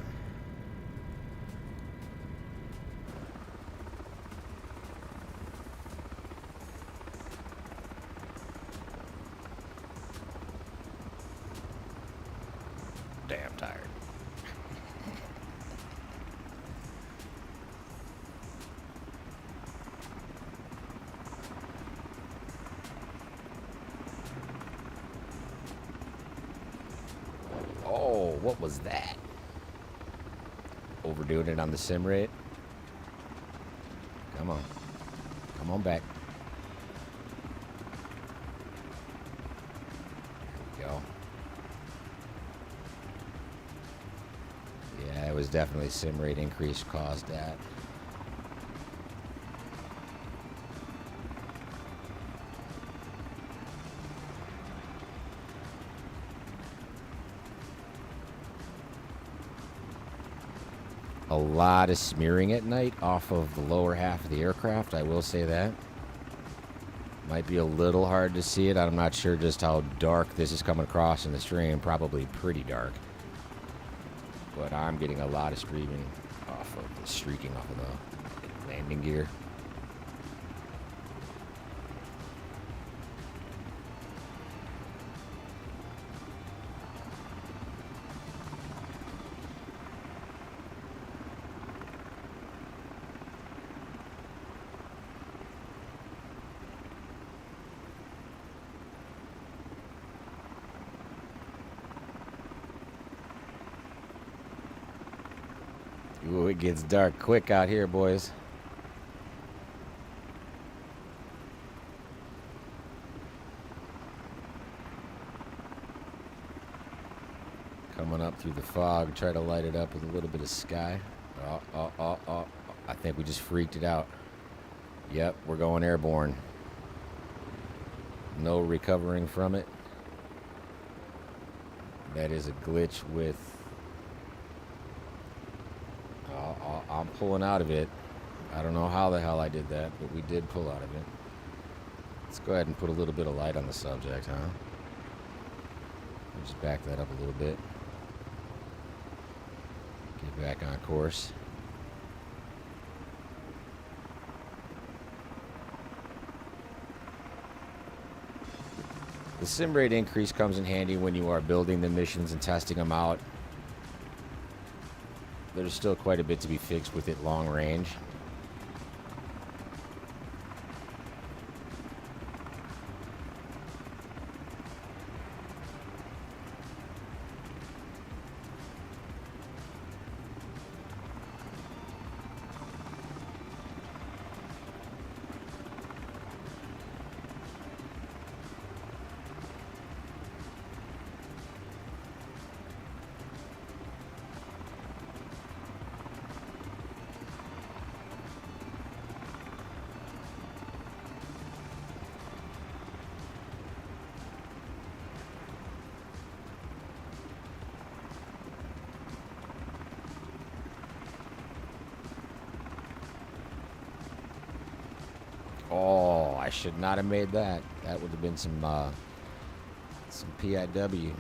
Damn tired. Oh, what was that? Overdoing it on the sim rate. Come on. Come on back. There we go. Yeah, it was definitely sim rate increase caused that. A lot of smearing at night off of the lower half of the aircraft, I will say that. Might be a little hard to see it. I'm not sure just how dark this is coming across in the stream. Probably pretty dark. But I'm getting a lot of streaking off of the landing gear. Ooh, it gets dark quick out here, boys. Coming up through the fog, try to light it up with a little bit of sky. Oh. I think we just freaked it out. Yep, we're going airborne. No recovering from it. That is a glitch with... I'm pulling out of it. I don't know how the hell I did that, but we did pull out of it. Let's go ahead and put a little bit of light on the subject, huh? Just back that up a little bit. Get back on course. The sim rate increase comes in handy when you are building the missions and testing them out. There's still quite a bit to be fixed with it long range. Oh, I should not have made that. That would have been some PIW.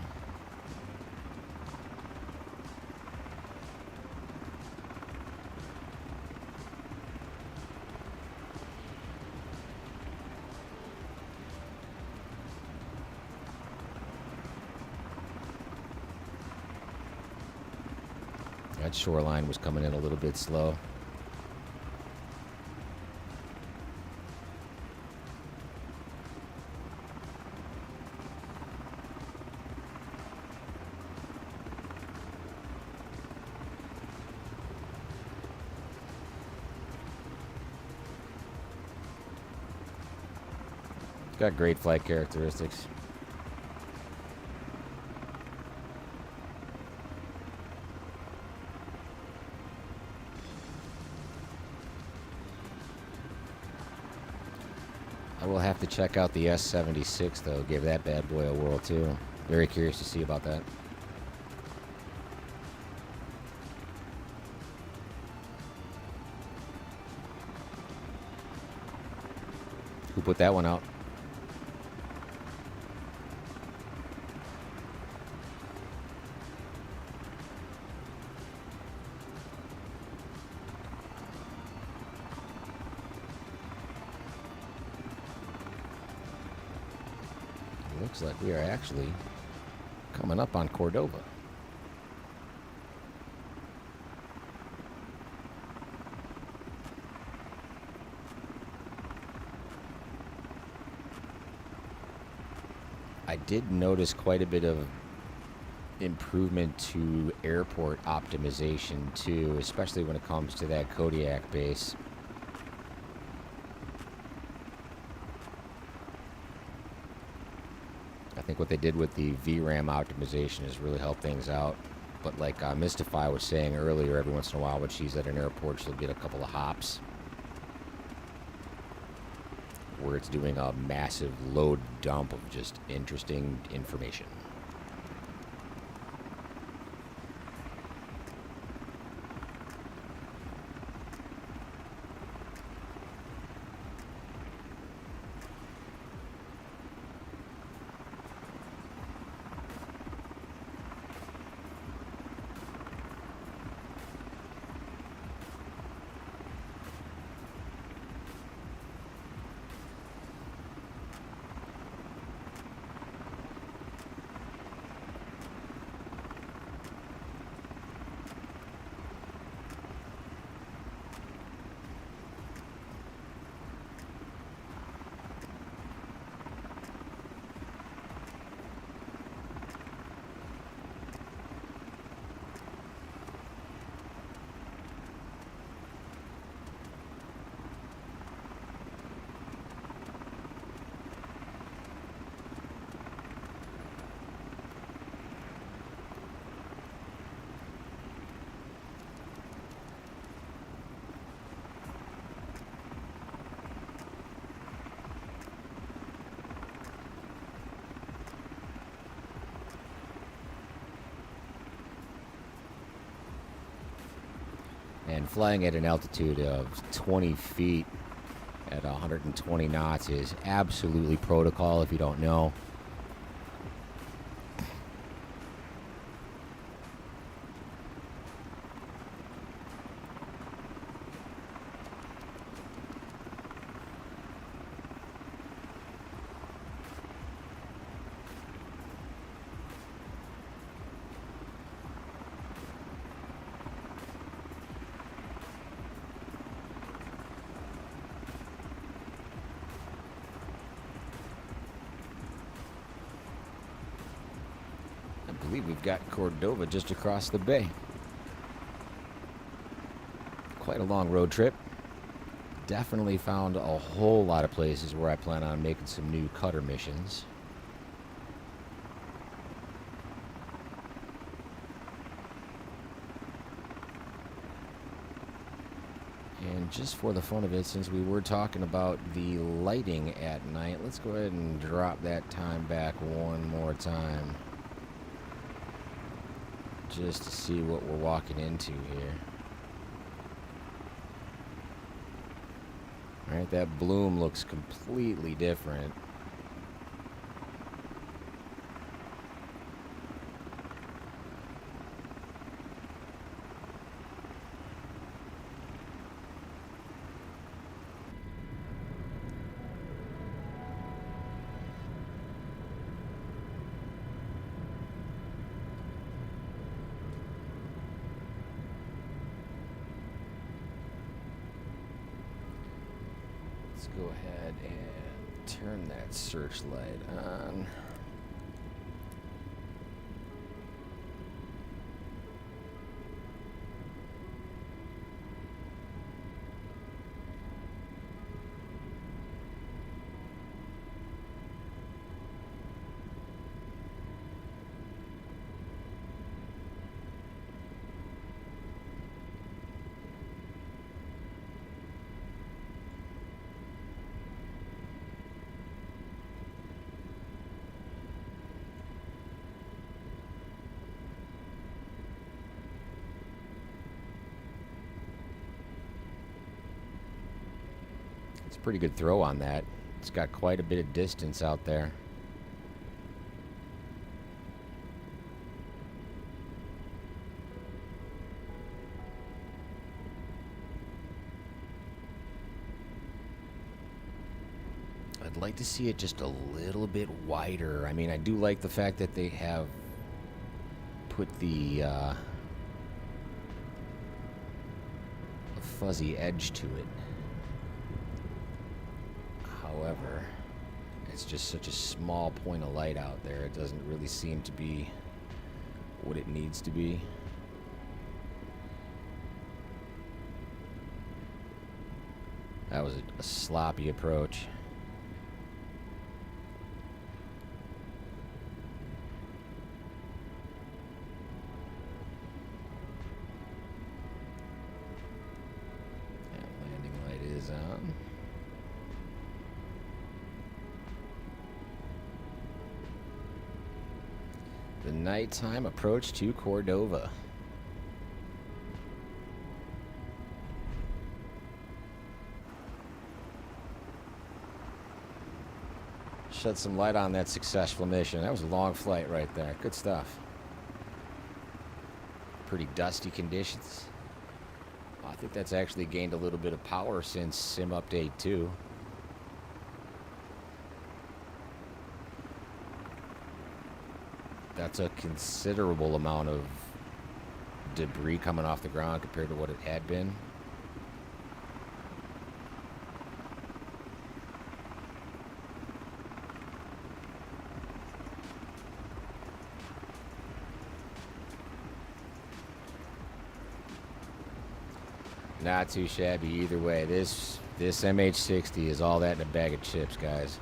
That shoreline was coming in a little bit slow. Got great flight characteristics. I will have to check out the S76 though. Give that bad boy a whirl too. Very curious to see about that. Who put that one out? looks like we are actually coming up on Cordova. I did notice quite a bit of improvement to airport optimization too, especially when it comes to that Kodiak base. I think what they did with the VRAM optimization has really helped things out. But like Mystify was saying earlier, every once in a while when she's at an airport, she'll get a couple of hops where it's doing a massive load dump of just interesting information. And flying at an altitude of 20 feet at 120 knots is absolutely protocol if you don't know. I believe we've got Cordova just across the bay. Quite a long road trip. Definitely found a whole lot of places where I plan on making some new cutter missions. And just for the fun of it, since we were talking about the lighting at night, let's go ahead and drop that time back one more time, just to see what we're walking into here. All right, that bloom looks completely different. Let's go ahead and turn that searchlight on. It's a pretty good throw on that. It's got quite a bit of distance out there. I'd like to see it just a little bit wider. I mean, I do like the fact that they have put the fuzzy edge to it. However, it's just such a small point of light out there. It doesn't really seem to be what it needs to be. That was a sloppy approach. Yeah, landing light is on. The nighttime approach to Cordova. Shed some light on that successful mission. That was a long flight right there. Good stuff. Pretty dusty conditions. I think that's actually gained a little bit of power since Sim Update 2. That's a considerable amount of debris coming off the ground compared to what it had been. Not too shabby either way. This MH60 is all that in a bag of chips, guys.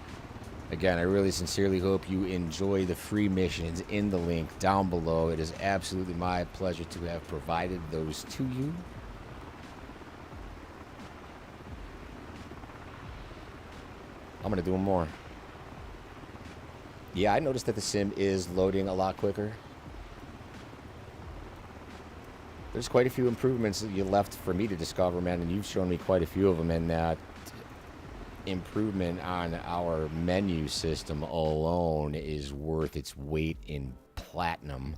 Again, I really sincerely hope you enjoy the free missions in the link down below. It is absolutely my pleasure to have provided those to you. I'm going to do them more. Yeah, I noticed that the sim is loading a lot quicker. There's quite a few improvements that you left for me to discover, man, and you've shown me quite a few of them, and that improvement on our menu system alone is worth its weight in platinum.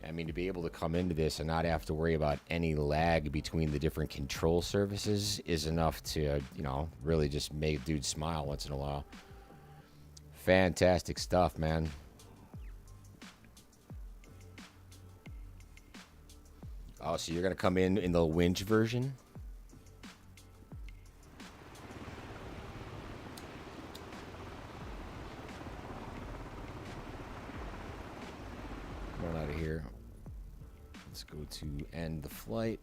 I mean, to be able to come into this and not have to worry about any lag between the different control surfaces is enough to, you know, really just make dudes smile once in a while. Fantastic stuff, man. Oh, so you're going to come in the winch version? Run out of here. Let's go to end the flight.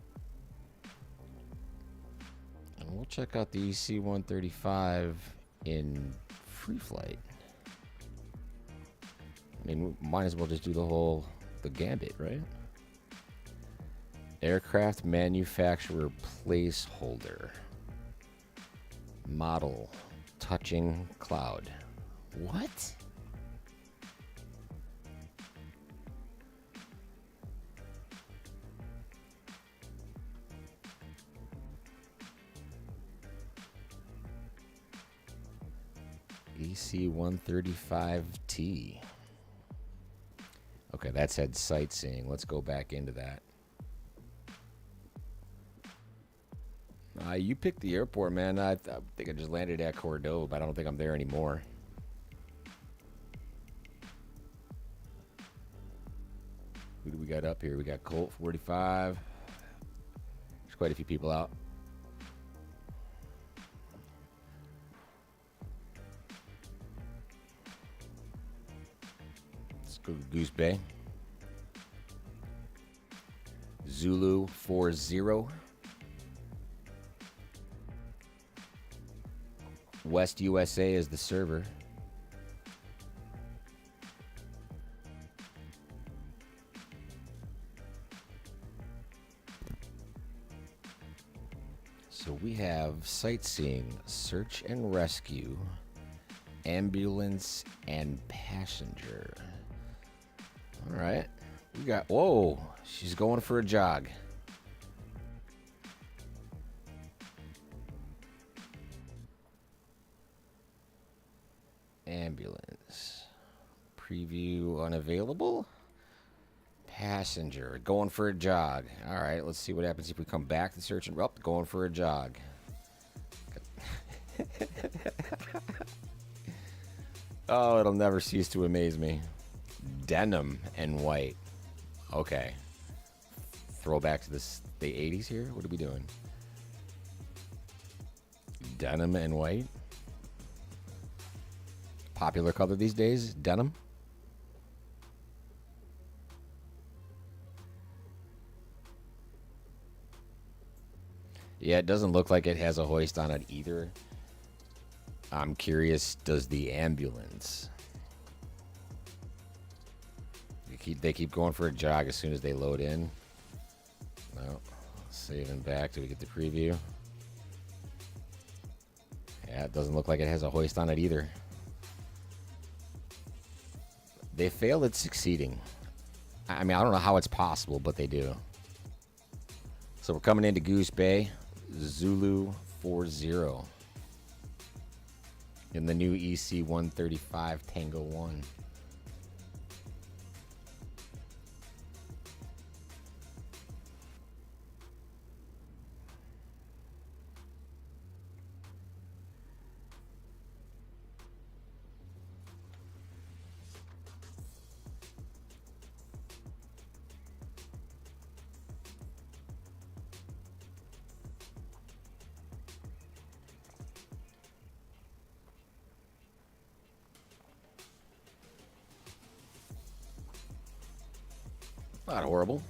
And we'll check out the EC-135 in free flight. I mean, we might as well just do the gambit, right? Aircraft manufacturer placeholder. Model. Touching cloud. What? EC-135T. Okay, that said sightseeing. Let's go back into that. You picked the airport, man. I think I just landed at Cordova, but I don't think I'm there anymore. Who do we got up here? We got Colt 45. There's quite a few people out. Let's go to Goose Bay. Zulu 40. West USA is the server. So we have sightseeing, search and rescue, ambulance, and passenger. All right. We got, whoa, she's going for a jog. Ambulance. Preview unavailable. Passenger. Going for a jog. Alright, let's see what happens if we come back to search and... Oh, going for a jog. Oh, it'll never cease to amaze me. Denim and white. Okay. Throwback to the 80s here? What are we doing? Denim and white? Popular color these days? Denim? Yeah, it doesn't look like it has a hoist on it either. I'm curious, does the ambulance? They keep going for a jog as soon as they load in. No. Saving back till we get the preview. Yeah, it doesn't look like it has a hoist on it either. They fail at succeeding. I mean, I don't know how it's possible, but they do. So we're coming into Goose Bay, Zulu 40. In the new EC135 Tango 1. Not horrible.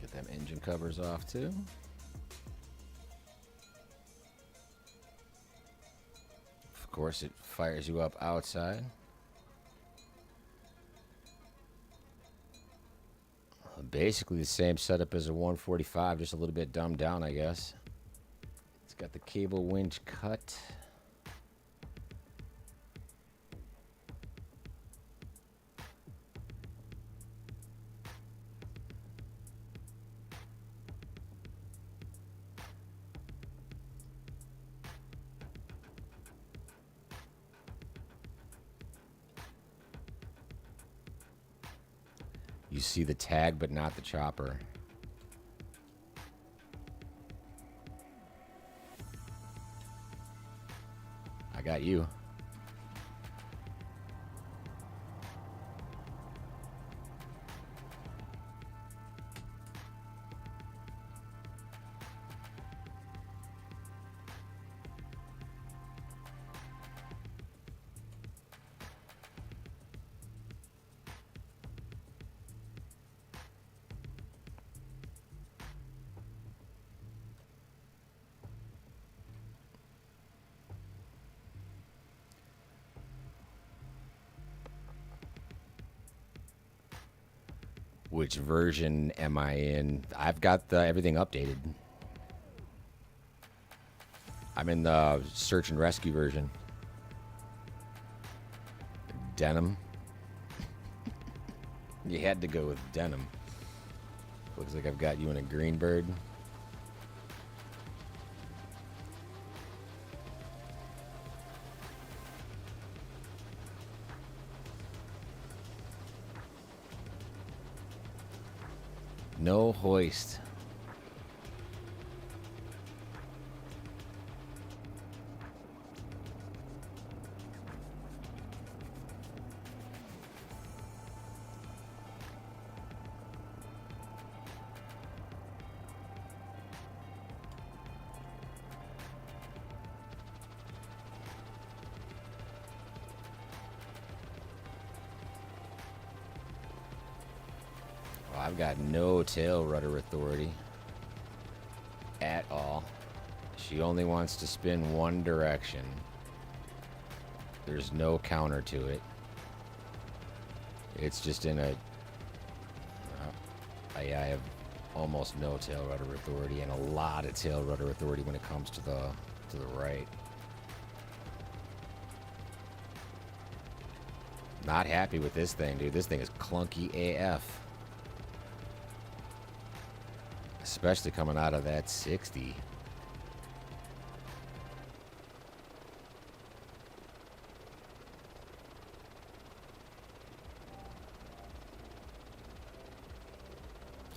Get them engine covers off too. Of course, it fires you up outside. Basically the same setup as a 145, just a little bit dumbed down, I guess. It's got the cable winch cut. You see the tag, but not the chopper. I got you. Which version am I in? I've got everything updated. I'm in the search and rescue version. Denim. You had to go with denim. Looks like I've got you in a green bird. No hoist. I've got no tail rudder authority at all. She only wants to spin one direction. There's no counter to it. It's just in a... I have almost no tail rudder authority and a lot of tail rudder authority when it comes to the right. Not happy with this thing, dude. This thing is clunky AF. Especially coming out of that 60.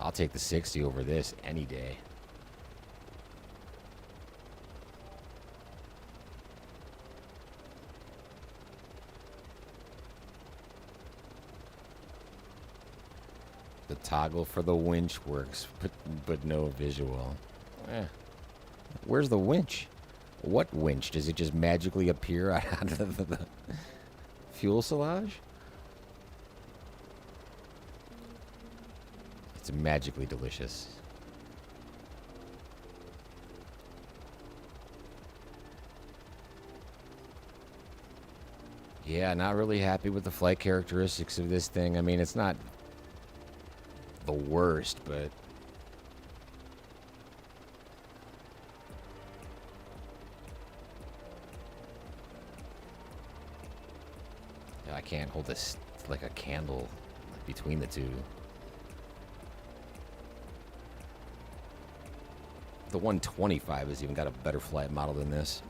I'll take the 60 over this any day. The toggle for the winch works, but no visual. Where's the winch? What winch? Does it just magically appear out of the fuselage? It's magically delicious. Yeah, not really happy with the flight characteristics of this thing. I mean, it's not the worst, but I can't hold this like a candle between the two. The 125 has even got a better flight model than this.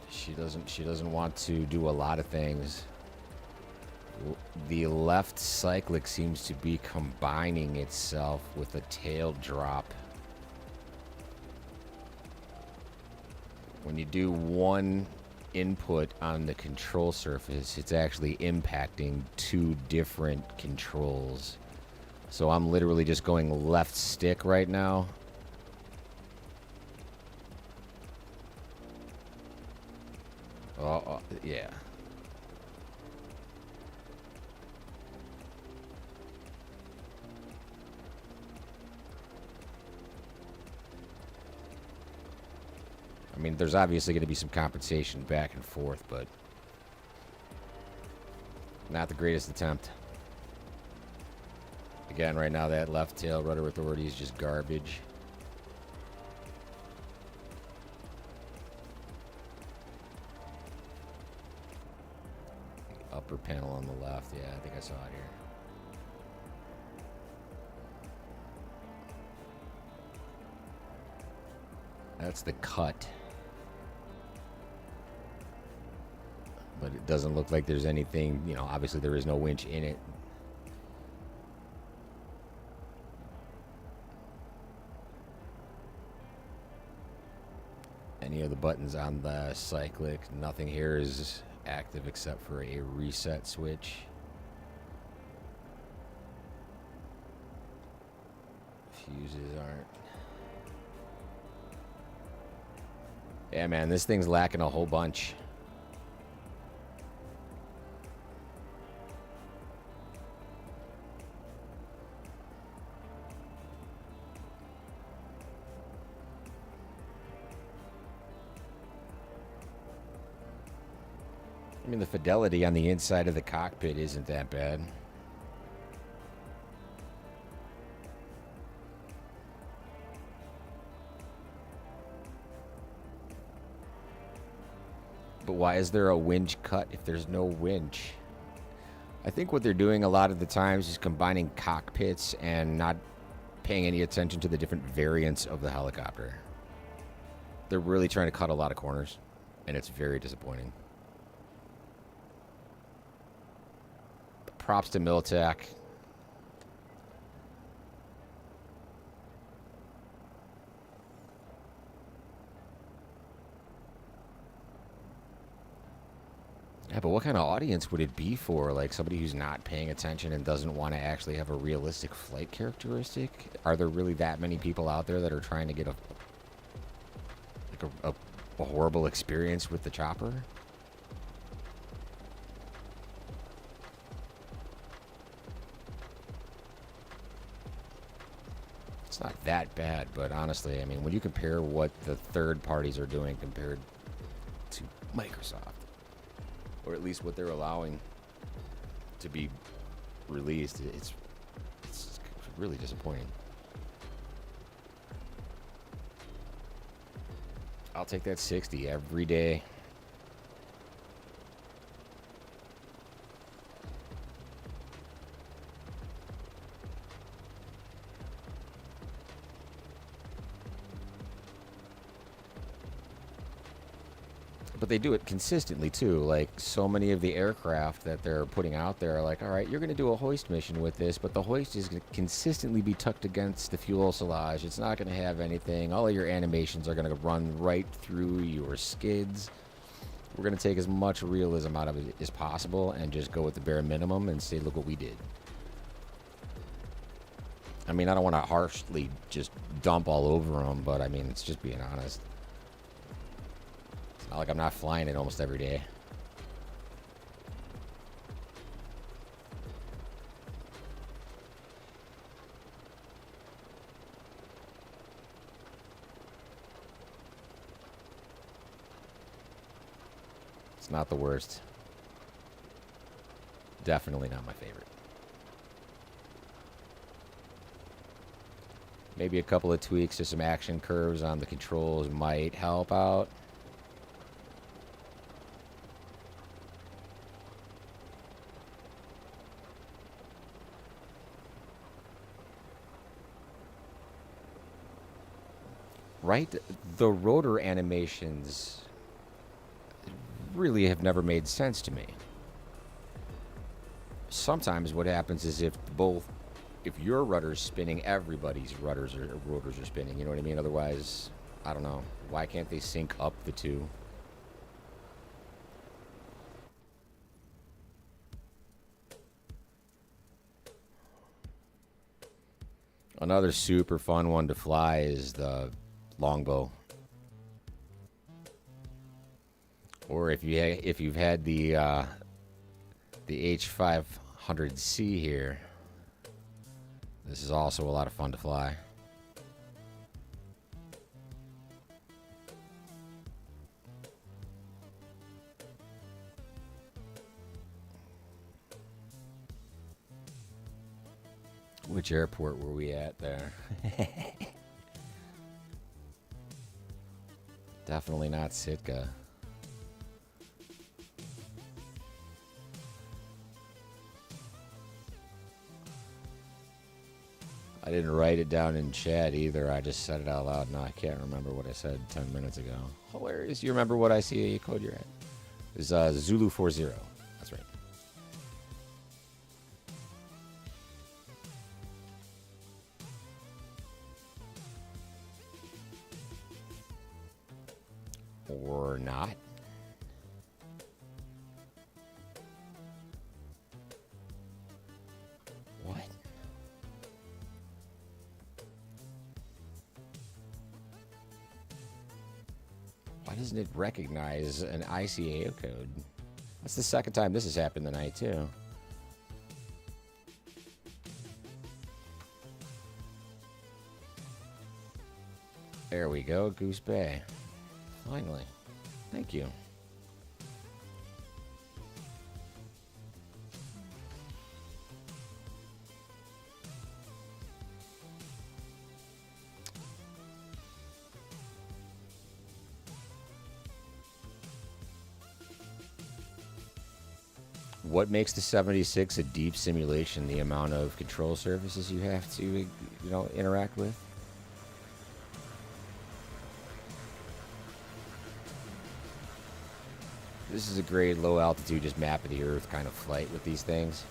She doesn't want to do a lot of things. The left cyclic seems to be combining itself with a tail drop. When you do one input on the control surface, it's actually impacting two different controls. So I'm literally just going left stick right now. Oh, yeah. I mean, there's obviously going to be some compensation back and forth, but not the greatest attempt. Again, right now that left tail rudder authority is just garbage. Upper panel on the left. Yeah, I think I saw it here. That's the cut. But it doesn't look like there's anything, you know, obviously there is no winch in it. Any of the buttons on the cyclic, nothing here is active except for a reset switch. Fuses aren't. Yeah, man, this thing's lacking a whole bunch. I mean, the fidelity on the inside of the cockpit isn't that bad. But why is there a winch cut if there's no winch? I think what they're doing a lot of the times is combining cockpits and not paying any attention to the different variants of the helicopter. They're really trying to cut a lot of corners, and it's very disappointing. Props to Miltech. Yeah, but what kind of audience would it be for? Like somebody who's not paying attention and doesn't want to actually have a realistic flight characteristic? Are there really that many people out there that are trying to get a horrible experience with the chopper? It's not that bad, but honestly, I mean, when you compare what the third parties are doing compared to Microsoft, or at least what they're allowing to be released, it's really disappointing. I'll take that 60 every day. But they do it consistently too. Like, so many of the aircraft that they're putting out there are like, all right, you're going to do a hoist mission with this, but the hoist is going to consistently be tucked against the fuselage. It's not going to have anything. All of your animations are going to run right through your skids. We're going to take as much realism out of it as possible and just go with the bare minimum and say, look what we did. I mean, I don't want to harshly just dump all over them, but I mean, it's just being honest. It's not like I'm not flying it almost every day. It's not the worst. Definitely not my favorite. Maybe a couple of tweaks to some action curves on the controls might help out. Right? The rotor animations really have never made sense to me. Sometimes what happens is if your rudder's spinning, everybody's rotors are spinning, you know what I mean? Otherwise, I don't know. Why can't they sync up the two? Another super fun one to fly is the longbow. Or if you've had the H500C here, this is also a lot of fun to fly. Which airport were we at there? Definitely not Sitka. I didn't write it down in chat either. I just said it out loud. No, I can't remember what I said 10 minutes ago. Hilarious. You remember what ICAE code you're at? It's Zulu 40. That's right. Or not. What? Why doesn't it recognize an ICAO code? That's the second time this has happened tonight, too. There we go, Goose Bay. Finally. Thank you. What makes the 76 a deep simulation? The amount of control surfaces you have to, interact with? This is a great low altitude, just map of the earth kind of flight with these things.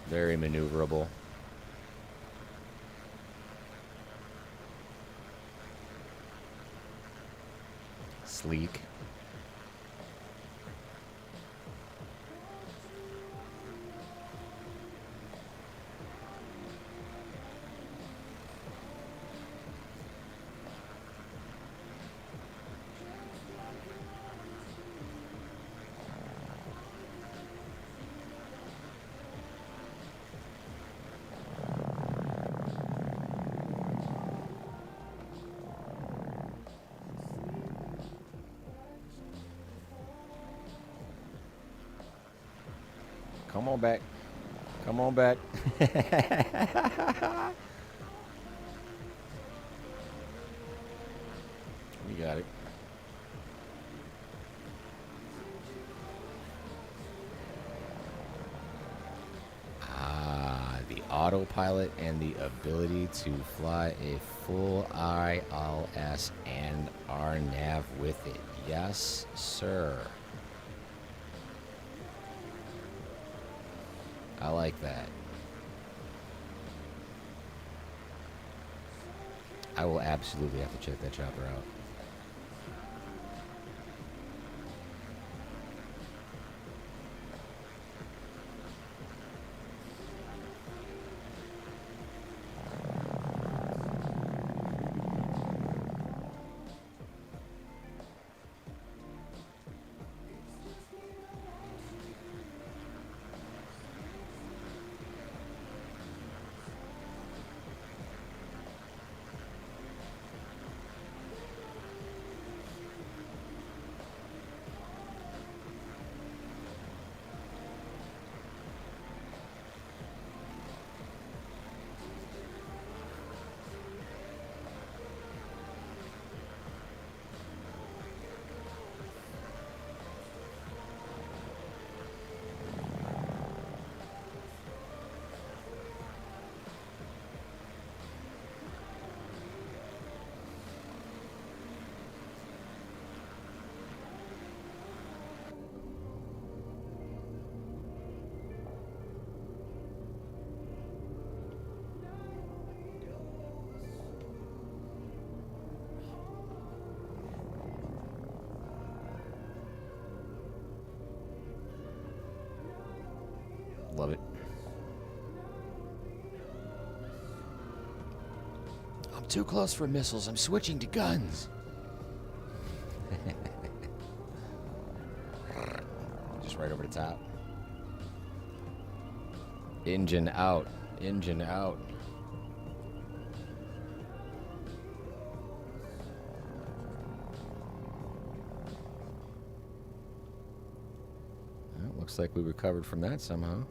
Very maneuverable. Sleek. Come on back. Come on back. You got it. Ah, the autopilot and the ability to fly a full ILS and RNAV with it. Yes, sir. I like that. I will absolutely have to check that chopper out. Love it. I'm too close for missiles. I'm switching to guns. Just right over the top. Engine out. Engine out. Well, looks like we recovered from that somehow.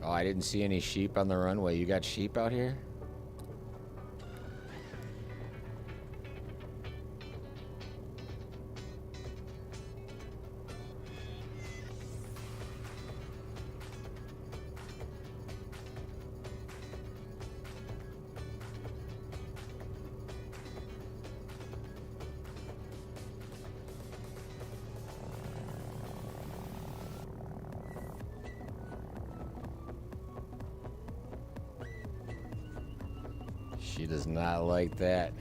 Oh, I didn't see any sheep on the runway. You got sheep out here? She does not like that.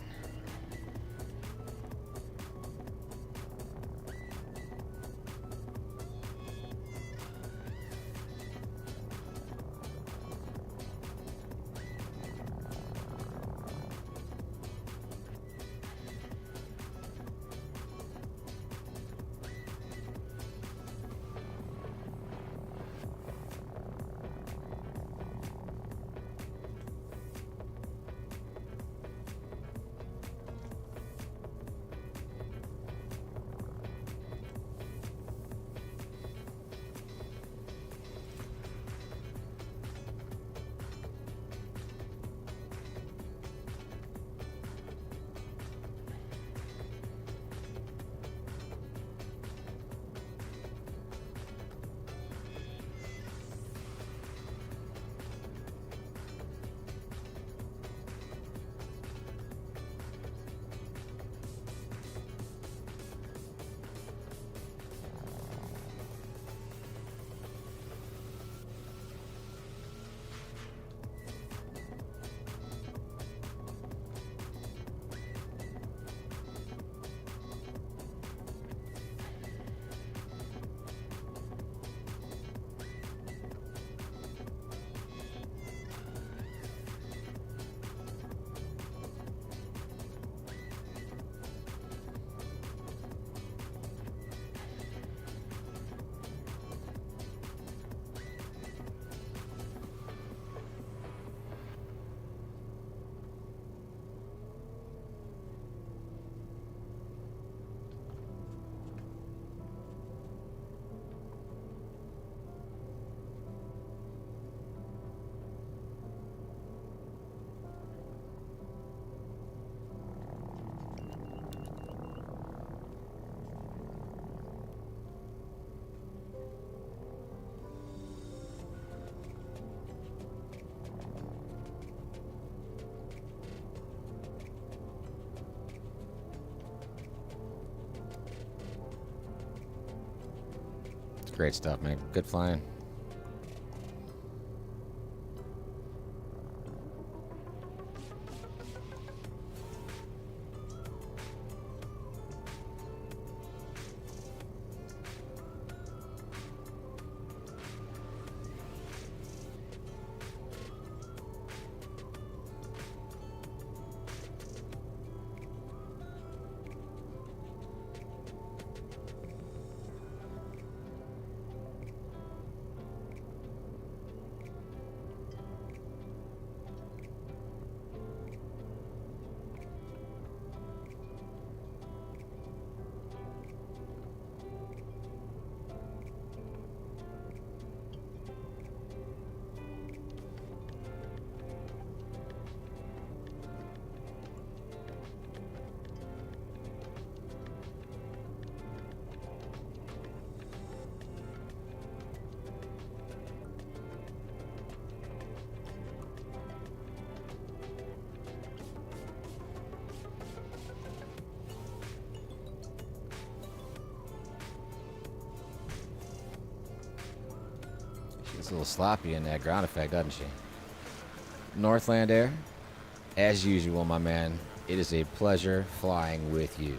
Great stuff, man. Good flying. She's a little sloppy in that ground effect, doesn't she? Northland Air, as usual, my man, it is a pleasure flying with you.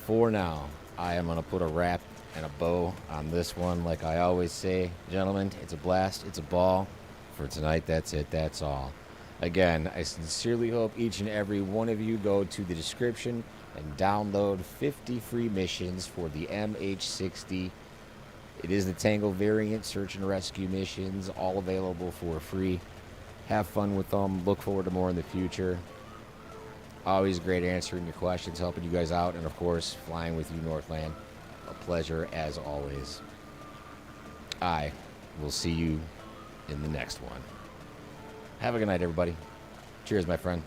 For now, I am going to put a wrap and a bow on this one. Like I always say, gentlemen, it's a blast, it's a ball. For tonight, that's it, that's all. Again, I sincerely hope each and every one of you go to the description and download 50 free missions for the MH60. It is the Tango variant, search and rescue missions, all available for free. Have fun with them. Look forward to more in the future. Always great answering your questions, helping you guys out, and of course, flying with you, Northland. A pleasure as always. I will see you in the next one. Have a good night, everybody. Cheers, my friend.